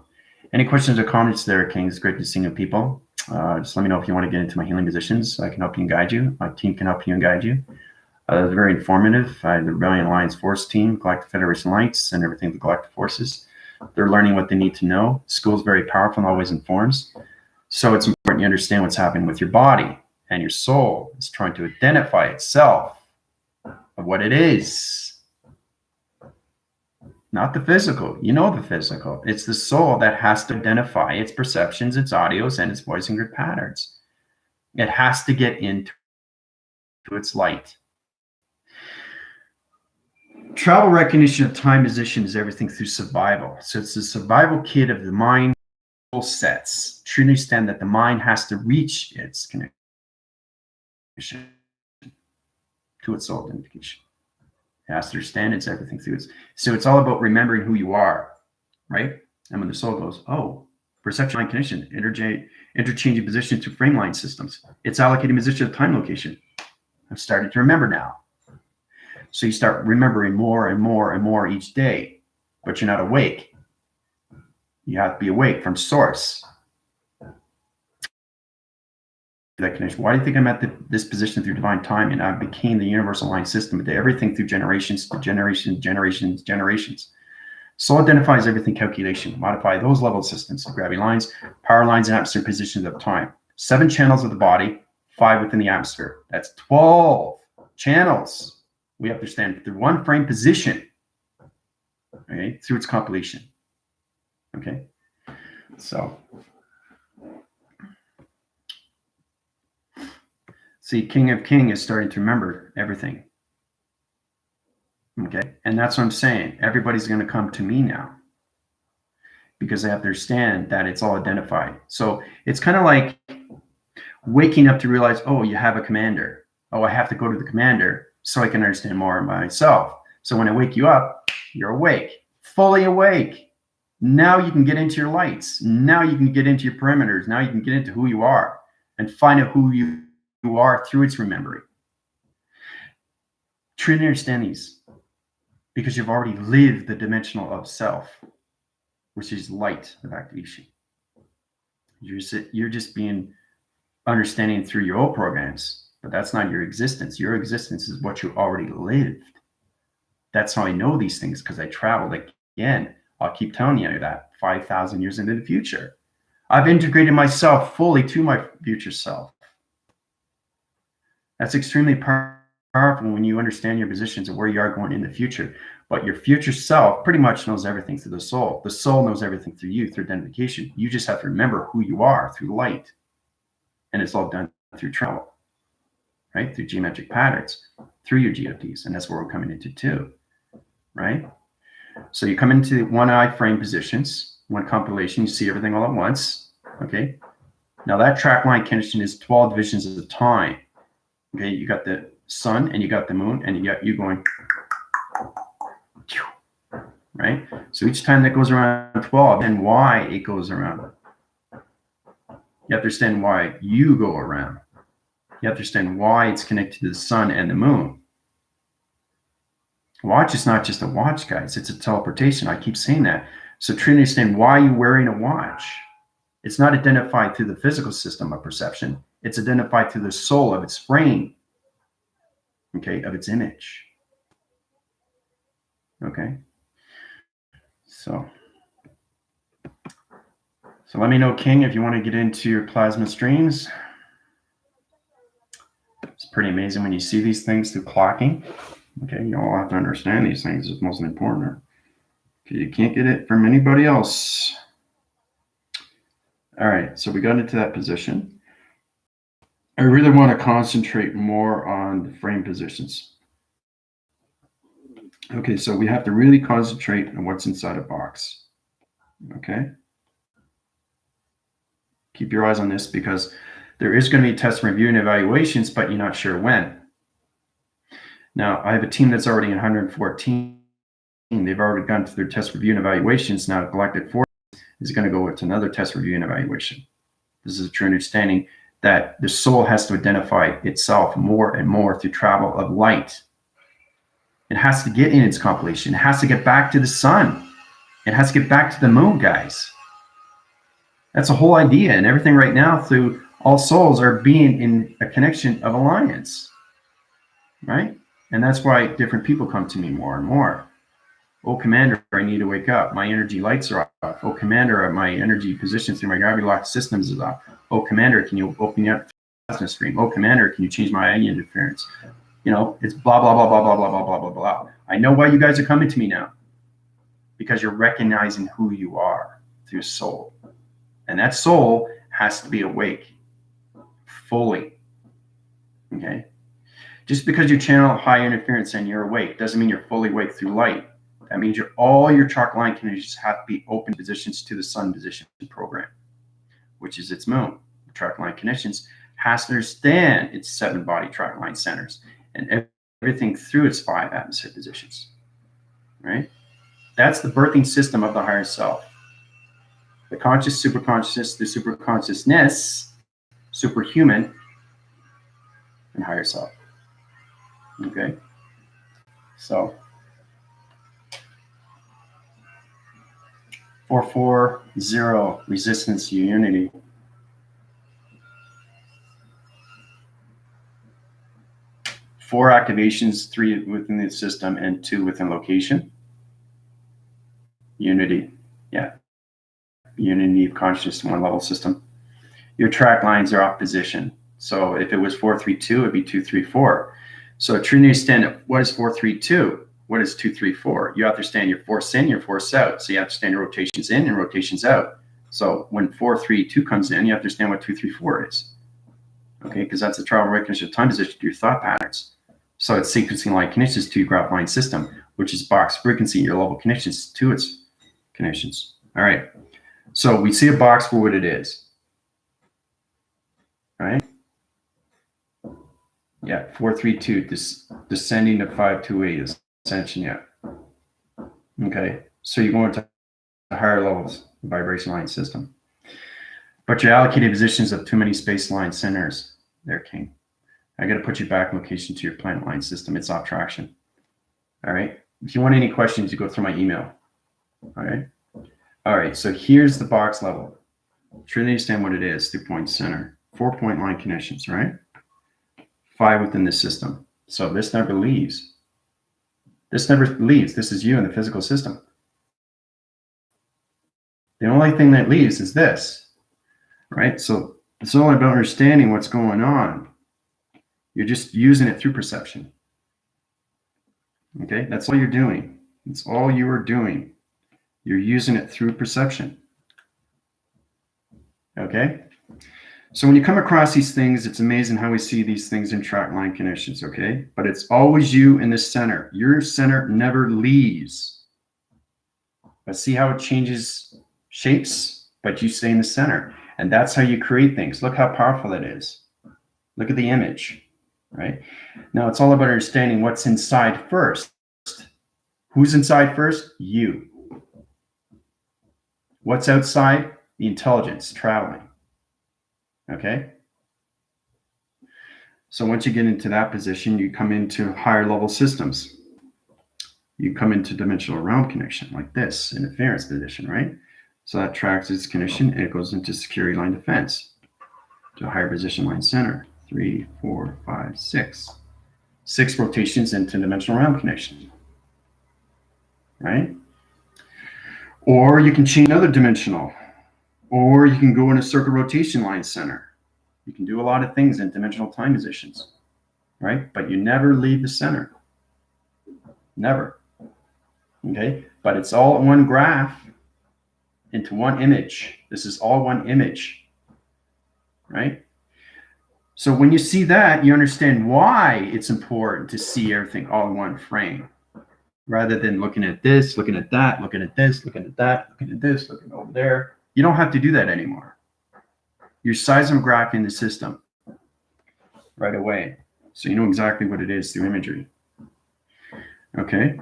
Any questions or comments there, Kings? Great to see new people. Just let me know if you want to get into my healing positions. I can help you and guide you. My team can help you and guide you. It's very informative. I have the Rebellion Alliance Force team, Galactic Federation Lights, and everything the Galactic Forces. They're learning what they need to know. School's very powerful and always informs. So it's important you understand what's happening with your body, and your soul is trying to identify itself of what it is. Not the physical. You know the physical. It's the soul that has to identify its perceptions, its audios, and its voice and grid patterns. It has to get into its light. Travel recognition of time position is everything through survival. So it's the survival kit of the mind sets. Truly understand that the mind has to reach its connection to its soul identification. It has to understand it's everything through it. So it's all about remembering who you are, right? And when the soul goes, oh, perception line condition, interchanging position through frame line systems. It's allocating position of time location. I've started to remember now. So you start remembering more and more and more each day, but you're not awake. You have to be awake from source. That connection. Why do you think I'm at this position through divine time? And I became the universal line system to everything through generations to generations. Soul identifies everything calculation. Modify those level systems, gravity lines, power lines, and atmosphere positions of time. 7 channels of the body, 5 within the atmosphere. That's 12 channels. We have to stand through one frame position, okay, through its compilation. Okay, so see, King of King is starting to remember everything. Okay, and that's what I'm saying. Everybody's going to come to me now because they have to understand that it's all identified. So it's kind of like waking up to realize, oh, you have a commander. Oh, I have to go to the commander so I can understand more of myself. So when I wake you up, you're awake, fully awake. Now you can get into your lights. Now you can get into your perimeters. Now you can get into who you are and find out who you are through its remembering. Truly understand these because you've already lived the dimensional of self, which is light of activation. You're just being understanding through your old programs. But that's not your existence. Your existence is what you already lived. That's how I know these things, because I traveled. Again, I'll keep telling you that 5,000 years into the future. I've integrated myself fully to my future self. That's extremely powerful when you understand your positions and where you are going in the future. But your future self pretty much knows everything through the soul. The soul knows everything through you, through identification. You just have to remember who you are through light. And it's all done through travel. Right? Through geometric patterns, through your GFDs. And that's where we're coming into too, right? So you come into one eye frame positions, one compilation, you see everything all at once, okay? Now that track line condition is 12 divisions at a time, okay? You got the sun and you got the moon and you got you going, right? So each time that goes around 12 and why it goes around. You have to understand why you go around. You understand why it's connected to the sun and the moon. Watch is not just a watch, guys. It's a teleportation. I keep saying that. So try to understand why you're wearing a watch. It's not identified through the physical system of perception. It's identified through the soul of its frame, okay, of its image. Okay. So let me know, King, if you want to get into your plasma streams. It's pretty amazing when you see these things through clocking. Okay, you all have to understand these things. It's most important. Okay, you can't get it from anybody else. All right, so we got into that position. I really want to concentrate more on the frame positions. Okay, so we have to really concentrate on what's inside a box. Okay. Keep your eyes on this because there is going to be test review and evaluations, but you're not sure when. Now, I have a team that's already in 114. They've already gone through their test review and evaluations. Now, Galactic Force is going to go to another test review and evaluation. This is a true understanding that the soul has to identify itself more and more through travel of light. It has to get in its compilation. It has to get back to the sun. It has to get back to the moon, guys. That's the whole idea. And everything right now through all souls are being in a connection of alliance, right? And that's why different people come to me more and more. Oh, Commander, I need to wake up. My energy lights are off. Oh, Commander, my energy position through my gravity lock systems is off. Oh, Commander, can you open me up the plasma stream? Oh, Commander, can you change my eye interference? You know, it's blah, blah, blah, blah, blah, blah, blah, blah, blah, blah. I know why you guys are coming to me now. Because you're recognizing who you are through soul. And that soul has to be awake fully. Okay? Just because you channel high interference and you're awake doesn't mean you're fully awake through light. That means all your chakra line connections have to be open positions to the sun position program, which is its moon. The chakra line connections has to understand its 7 body chakra line centers and everything through its 5 atmosphere positions. Right? That's the birthing system of the higher self. The conscious, superconscious, the superconsciousness, superhuman, and higher self. Okay? So 440 resistance to unity. Four activations, 3 within the system and 2 within location. Unity. Yeah. Unity of consciousness in one level system. Your track lines are off position. So if it was 432, it'd be 234. So truly understand what is 432? What is 234? You have to understand your force in, your force out. So you have to understand your rotations in and rotations out. So when 432 comes in, you have to understand what 234 is. Okay, because that's the travel recognition of time position to your thought patterns. So it's sequencing line connections to your graph line system, which is box frequency, your level connections to its connections. All right. So we see a box for what it is. All right. Yeah, 432 descending to 528 ascension. Yeah. Okay. So you're going to higher levels of vibration line system. But your allocated positions of too many space line centers, there, King. I got to put you back in location to your planet line system. It's off traction. All right. If you want any questions, you go through my email. All right. All right. So here's the box level. Truly understand what it is. 3-point center, 4-point line connections, right? 5 within the system. So this never leaves. This never leaves. This is you in the physical system. The only thing that leaves is this, right? So it's all about understanding what's going on. You're just using it through perception. Okay, that's all you're doing. That's all you are doing. You're using it through perception. Okay? So when you come across these things, it's amazing how we see these things in track line connections, okay? But it's always you in the center. Your center never leaves. But see how it changes shapes? But you stay in the center. And that's how you create things. Look how powerful it is. Look at the image, right? Now it's all about understanding what's inside first. Who's inside first? You. What's outside? The intelligence traveling. Okay? So once you get into that position, you come into higher level systems. You come into dimensional realm connection like this, interference position, right? So that tracks its condition and it goes into security line defense to a higher position line center. 3, 4, 5, 6. 6 rotations into dimensional realm connection. Right? Or you can chain other dimensional. Or you can go in a circle rotation line center. You can do a lot of things in dimensional time positions. Right? But you never leave the center. Never. Okay? But it's all one graph into one image. This is all one image. Right? So when you see that, you understand why it's important to see everything all in one frame, rather than looking at this, looking at that, looking at this, looking at that, looking at this, looking over there. You don't have to do that anymore. You're seismographing the system right away. So you know exactly what it is through imagery. Okay?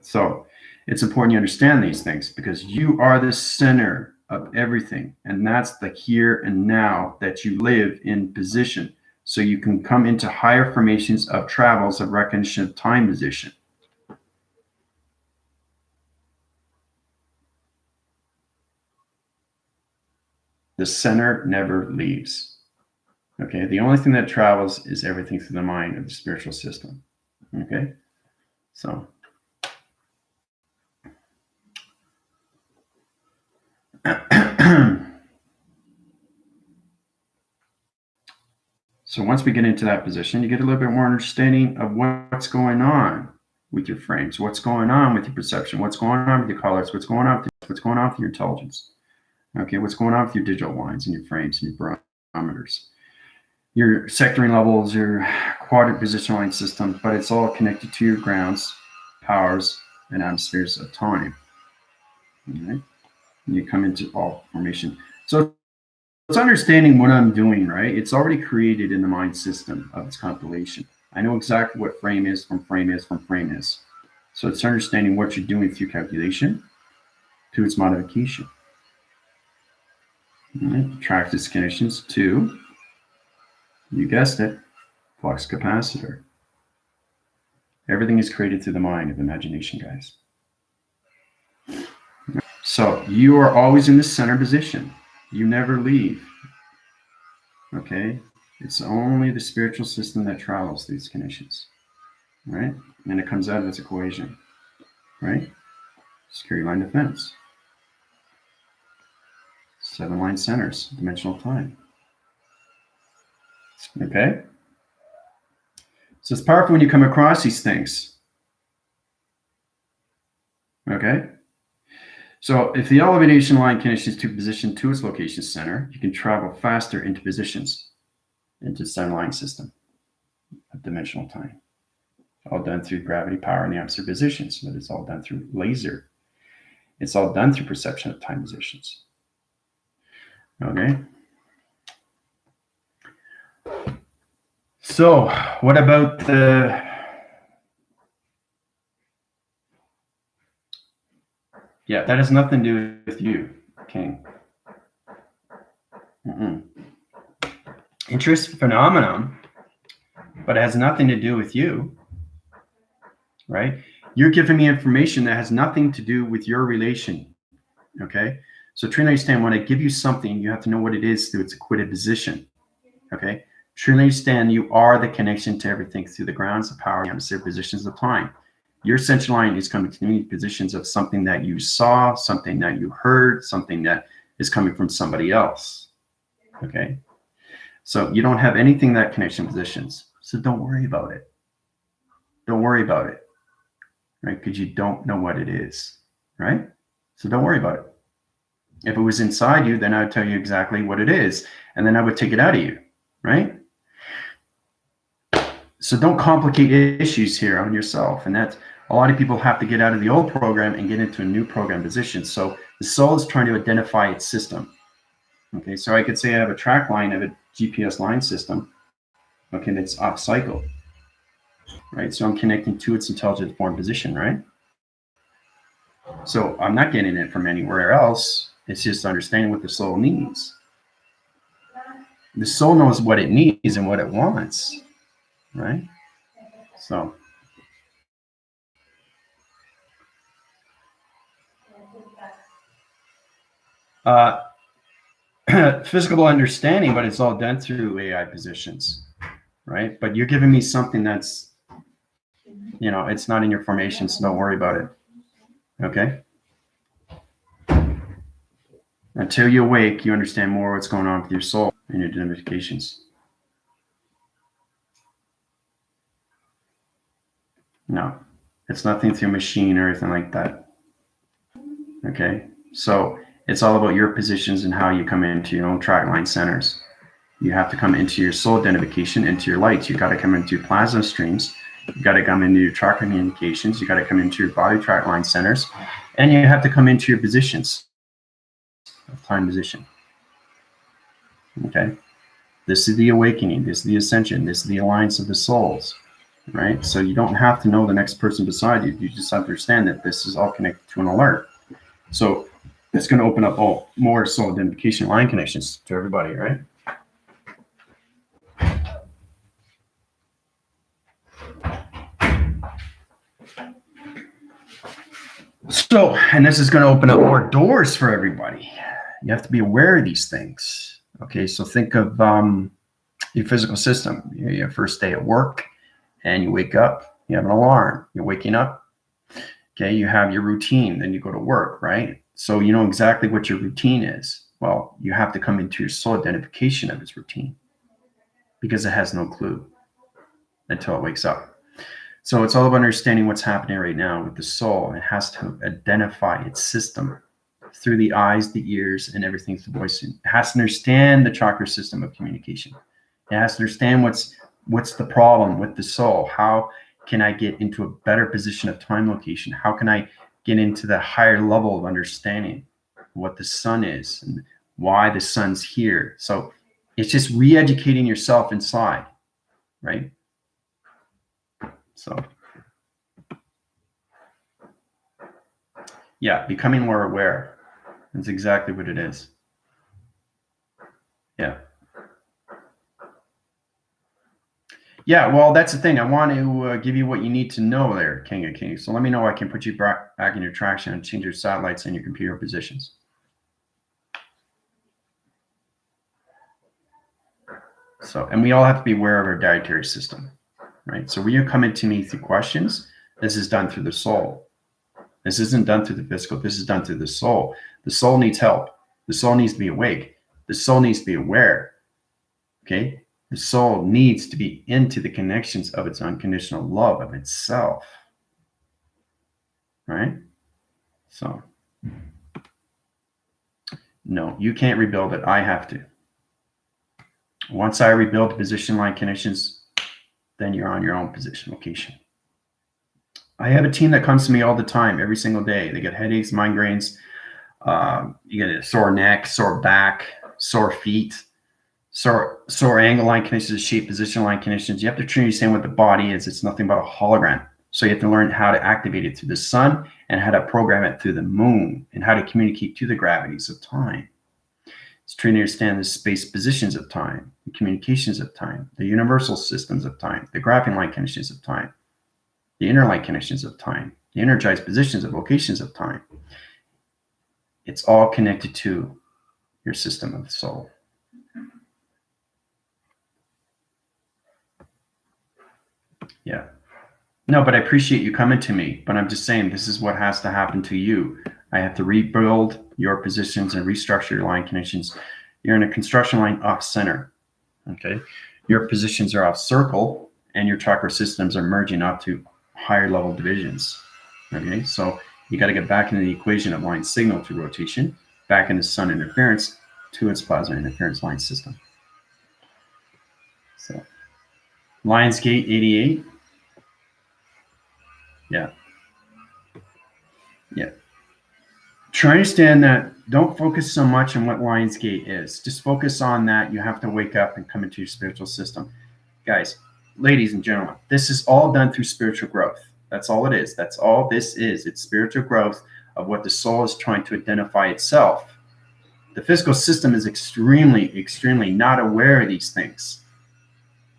So it's important you understand these things because you are the center of everything. And that's the here and now that you live in position. So you can come into higher formations of travels of recognition of time position. The center never leaves. Okay, the only thing that travels is everything through the mind of the spiritual system. Okay, so so once we get into that position, you get a little bit more understanding of what's going on with your frames, what's going on with your perception, what's going on with your colors, what's going on with your intelligence. Okay, what's going on with your digital lines and your frames and your barometers, your sectoring levels, your quadrant position line system, but it's all connected to your grounds, powers, and atmospheres of time. Okay? And you come into all formation. So it's understanding what I'm doing, right? It's already created in the mind system of its compilation. I know exactly what frame is from frame is from frame is. So it's understanding what you're doing through calculation to its modification. Right? Track its conditions to, you guessed it, flux capacitor. Everything is created through the mind of imagination, guys. So you are always in the center position. You never leave. Okay? It's only the spiritual system that travels these conditions. Right? And it comes out of this equation. Right? Security line defense. 7 line centers, dimensional time. Okay? So it's powerful when you come across these things. Okay? So if the elevation line conditions to position to its location center, you can travel faster into positions, into the center line system of dimensional time. All done through gravity, power, and the opposite positions, but it's all done through laser. It's all done through perception of time positions. Okay? So what about the... Yeah, that has nothing to do with you, King. Interest phenomenon, but it has nothing to do with you, right? You're giving me information that has nothing to do with your relation, okay? So truly understand, when I give you something, you have to know what it is through its equated position, okay? Truly understand, you are the connection to everything through the grounds of power, the atmosphere, positions of time. Your central line is coming to me positions of something that you saw, something that you heard, something that is coming from somebody else, okay? So you don't have anything that connection positions. So don't worry about it. Don't worry about it, right? Because you don't know what it is, right? So don't worry about it. If it was inside you, then I would tell you exactly what it is, and then I would take it out of you, right? So don't complicate issues here on yourself. And that's, a lot of people have to get out of the old program and get into a new program position. So the soul is trying to identify its system. Okay, so I could say I have a track line of a GPS line system, okay, that's off cycle, right? So I'm connecting to its intelligent form position, right? So I'm not getting it from anywhere else. It's just understanding what the soul needs. The soul knows what it needs and what it wants, right? So Uh, physical understanding, but it's all done through AI positions, right? But you're giving me something that's, it's not in your formation, so don't worry about it. Okay? Until you awake, you understand more what's going on with your soul and your identifications. No, it's nothing through machine or anything like that. Okay? So it's all about your positions and how you come into your own track line centers. You have to come into your soul identification, into your lights. You got to come into your plasma streams. You got to come into your chakra communications. You got to come into your body track line centers, and you have to come into your positions of time position. Okay, this is the awakening. This is the ascension. This is the alliance of the souls. Right. So you don't have to know the next person beside you. You just understand that this is all connected to an alert. So it's going to open up all more soul identification line connections to everybody. Right. So, and this is going to open up more doors for everybody. You have to be aware of these things. Okay, so think of your physical system. Your first day at work, and you wake up, you have an alarm, you're waking up. Okay, you have your routine, then you go to work, right? So you know exactly what your routine is. Well, you have to come into your soul identification of its routine because it has no clue until it wakes up. So it's all about understanding what's happening right now with the soul. It has to identify its system through the eyes, the ears, and everything through the voice. It has to understand the chakra system of communication. It has to understand what's the problem with the soul. How can I get into a better position of time location? How can I get into the higher level of understanding what the sun is and why the sun's here? So it's just re-educating yourself inside, right? So yeah, becoming more aware. That's exactly what it is. Yeah. Yeah, well, that's the thing. I want to give you what you need to know there, King of Kings. So let me know I can put you back in your traction and change your satellites and your computer positions. So, and we all have to be aware of our dietary system, right? So when you come into me through questions, this is done through the soul. This isn't done through the physical. This is done through the soul. The soul needs help. The soul needs to be awake. The soul needs to be aware. Okay? The soul needs to be into the connections of its unconditional love of itself. Right? So, no, you can't rebuild it. I have to. Once I rebuild the position line connections, then you're on your own position location. I have a team that comes to me all the time, every single day. They get headaches, migraines, you get a sore neck, sore back, sore feet, sore angle line connections, shape position line connections. You have to truly understand what the body is. It's nothing but a hologram. So you have to learn how to activate it through the sun and how to program it through the moon and how to communicate to the gravities of time. It's trying to understand the space positions of time, the communications of time, the universal systems of time, the graphing line connections of time, the inner light connections of time, the energized positions of locations of time. It's all connected to your system of the soul. Yeah. No, but I appreciate you coming to me. But I'm just saying this is what has to happen to you. I have to rebuild your positions and restructure your line connections. You're in a construction line off center. Okay. Your positions are off circle and your chakra systems are merging up to higher level divisions. Okay. So you got to get back into the equation of line signal through rotation, back into sun interference to its plasma interference line system. So Lionsgate 88. Yeah. Yeah. Try to understand that. Don't focus so much on what Lionsgate is. Just focus on that. You have to wake up and come into your spiritual system. Guys, ladies and gentlemen, this is all done through spiritual growth. That's all it is. That's all this is. It's spiritual growth of what the soul is trying to identify itself. The physical system is extremely, extremely not aware of these things.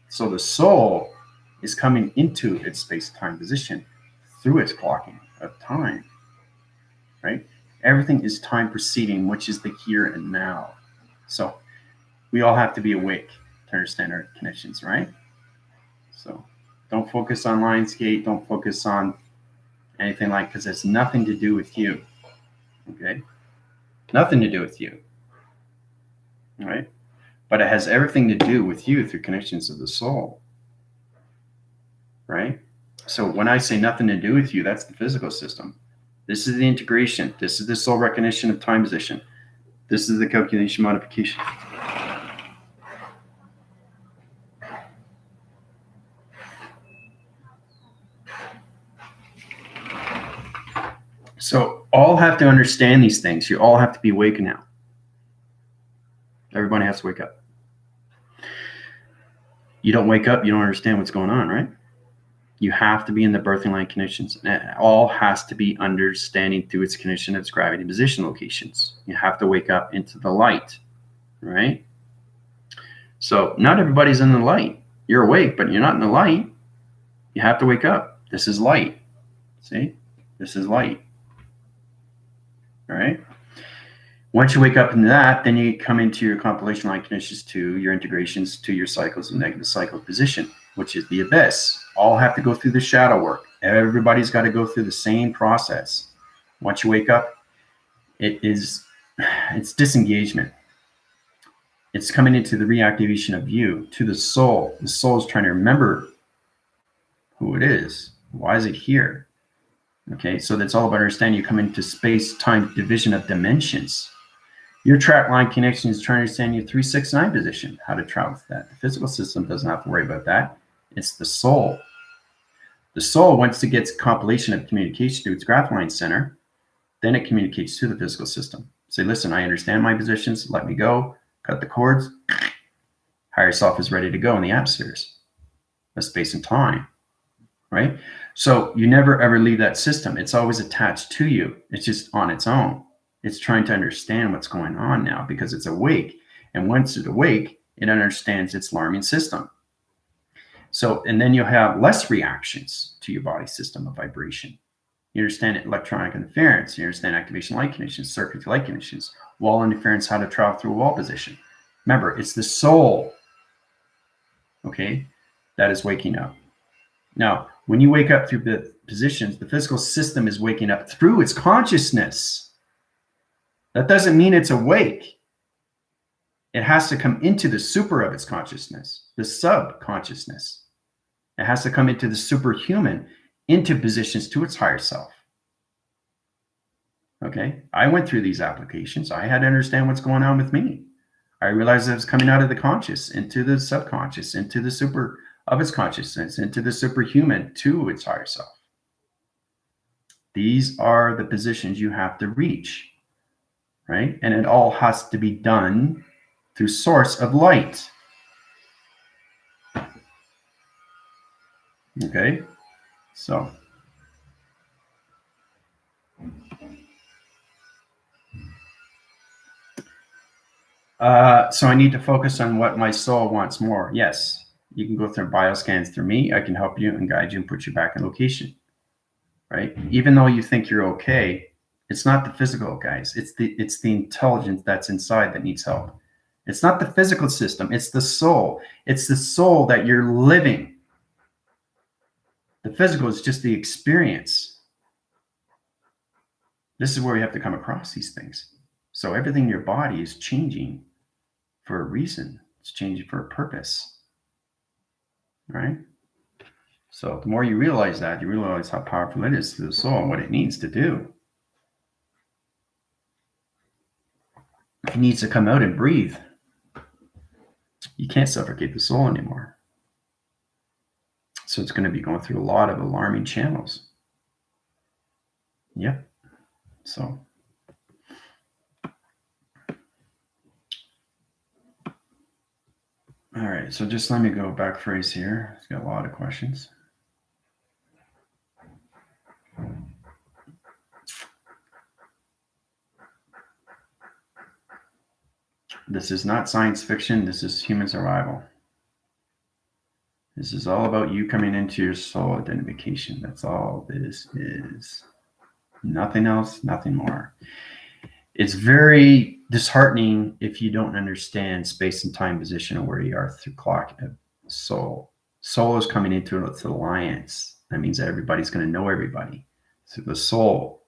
So the soul is coming into its space-time position through its clocking of time, right? Everything is time proceeding, which is the here and now. So we all have to be awake to understand our connections, right? So don't focus on Lionsgate. Don't focus on anything like, because it's nothing to do with you. Okay? Nothing to do with you. All right? But it has everything to do with you through connections of the soul. Right? So when I say nothing to do with you, that's the physical system. This is the integration. This is the soul recognition of time position. This is the calculation modification. So all have to understand these things. You all have to be awake now. Everybody has to wake up. You don't wake up, you don't understand what's going on, right? You have to be in the birthing line connections. And it all has to be understanding through its connection of its gravity position locations. You have to wake up into the light, right? So not everybody's in the light. You're awake, but you're not in the light. You have to wake up. This is light. See? This is light. All right? Once you wake up into that, then you come into your compilation line connections to your integrations to your cycles of negative cycle position, which is the abyss. All have to go through the shadow work. Everybody's got to go through the same process. Once you wake up, it's disengagement. It's coming into the reactivation of you to the soul. The soul is trying to remember who it is. Why is it here? Okay, so that's all about understanding. You come into space-time division of dimensions. Your track line connection is trying to understand your 369 position, how to travel with that. The physical system doesn't have to worry about that. It's the soul. The soul, once it gets compilation of communication to its graph line center, then it communicates to the physical system. Say, listen, I understand my positions. Let me go. Cut the cords. Higher self is ready to go in the atmospheres of space and time, right? So you never ever leave that system. It's always attached to you. It's just on its own. It's trying to understand what's going on now because it's awake. And once it's awake, it understands its alarming system. So, and then you'll have less reactions to your body system of vibration. You understand electronic interference. You understand activation light conditions, circuit light conditions, wall interference, how to travel through a wall position. Remember, it's the soul, okay, that is waking up. Now, when you wake up through the positions, the physical system is waking up through its consciousness. That doesn't mean it's awake. It has to come into the super of its consciousness, the subconsciousness. It has to come into the superhuman, into positions to its higher self. Okay, I went through these applications. I had to understand what's going on with me. I realized I was coming out of the conscious into the subconscious, into the super of its consciousness, into the superhuman to its higher self. These are the positions you have to reach, right? And it all has to be done through source of light. Okay, so I need to focus on what my soul wants more. Yes, you can go through bioscans through me. I can help you and guide you and put you back in location, right? Even though you think you're okay, it's not the physical, guys. It's the intelligence that's inside that needs help. It's not the physical system. It's the soul. It's the soul that you're living. The physical is just the experience. This is where we have to come across these things. So everything in your body is changing for a reason. It's changing for a purpose, right? So the more you realize that, you realize how powerful it is to the soul and what it needs to do. It needs to come out and breathe. You can't suffocate the soul anymore. So it's going to be going through a lot of alarming channels. Yep. So. All right. So just let me go back phrase here. It's got a lot of questions. This is not science fiction. This is human survival. This is all about you coming into your soul identification. That's all this is. Nothing else, nothing more. It's very disheartening if you don't understand space and time position and where you are through clock and soul. Soul is coming into its alliance. That means that everybody's going to know everybody. So the soul,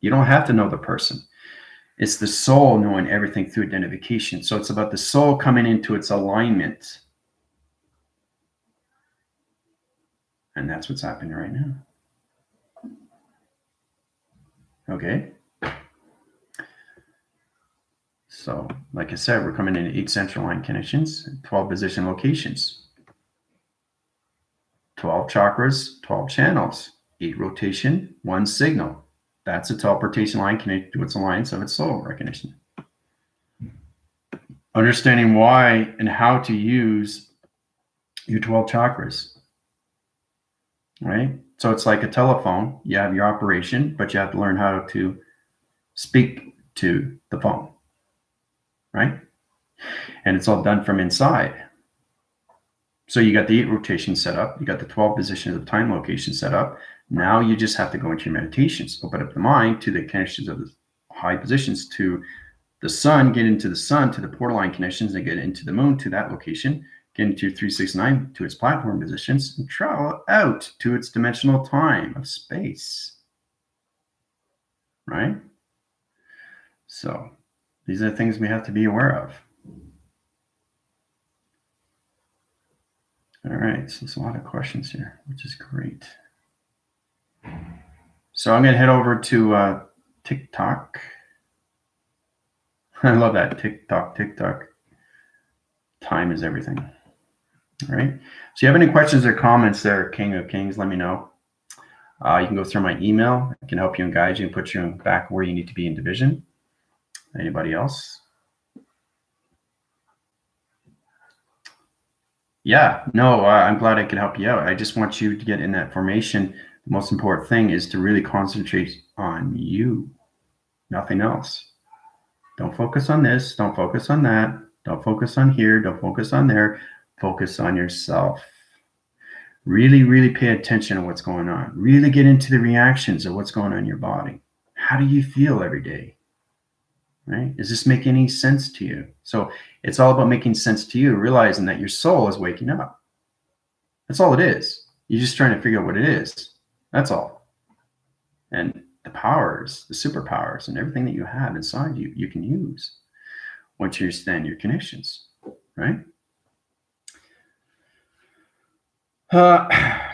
you don't have to know the person. It's the soul knowing everything through identification. So it's about the soul coming into its alignment. And that's what's happening right now. Okay. So, like I said, we're coming into 8 central line connections, 12 position locations, 12 chakras, 12 channels, 8 rotation, 1 signal. That's a teleportation line connected to its alliance of its soul recognition. Understanding why and how to use your 12 chakras, right? So it's like a telephone. You have your operation, but you have to learn how to speak to the phone, right? And it's all done from inside. So you got the 8 rotations set up. You got the 12 positions of time location set up. Now you just have to go into your meditations, open up the mind to the connections of the high positions to the sun, get into the sun to the portal line connections, and get into the moon to that location, get into 369 to its platform positions, and travel out to its dimensional time of space. Right? So these are the things we have to be aware of. All right, so there's a lot of questions here, which is great. So I'm going to head over to TikTok. I love that. TikTok. Time is everything. All right. So you have any questions or comments there, King of Kings, let me know. You can go through my email. I can help you and guide you and put you back where you need to be in division. Anybody else? Yeah, no, I'm glad I could help you out. I just want you to get in that formation. The most important thing is to really concentrate on you, nothing else. Don't focus on this. Don't focus on that. Don't focus on here. Don't focus on there. Focus on yourself. Really, really pay attention to what's going on. Really get into the reactions of what's going on in your body. How do you feel every day? Right? Does this make any sense to you? So it's all about making sense to you, realizing that your soul is waking up. That's all it is. You're just trying to figure out what it is. That's all. And the powers, the superpowers, and everything that you have inside you, you can use once you understand your connections, right?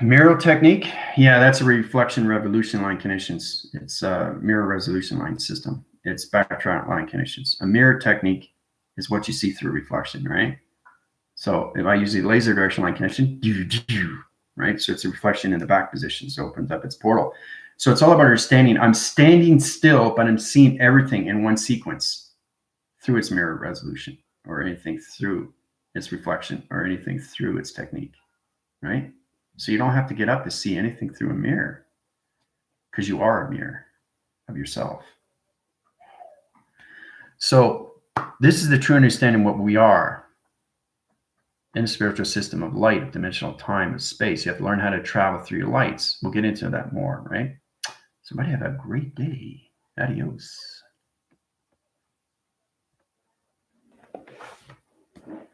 Mirror technique. Yeah, that's a reflection revolution line connections. It's a mirror resolution line system. It's backtrack line connections. A mirror technique is what you see through reflection, right? So if I use the laser direction line connection, right? So it's a reflection in the back position. So it opens up its portal. So it's all about understanding. I'm standing still, but I'm seeing everything in one sequence through its mirror resolution, or anything through its reflection, or anything through its technique, right? So you don't have to get up to see anything through a mirror, because you are a mirror of yourself. So this is the true understanding of what we are in a spiritual system of light, of dimensional time, of space. You have to learn how to travel through your lights. We'll get into that more, right? Somebody have a great day. Adios.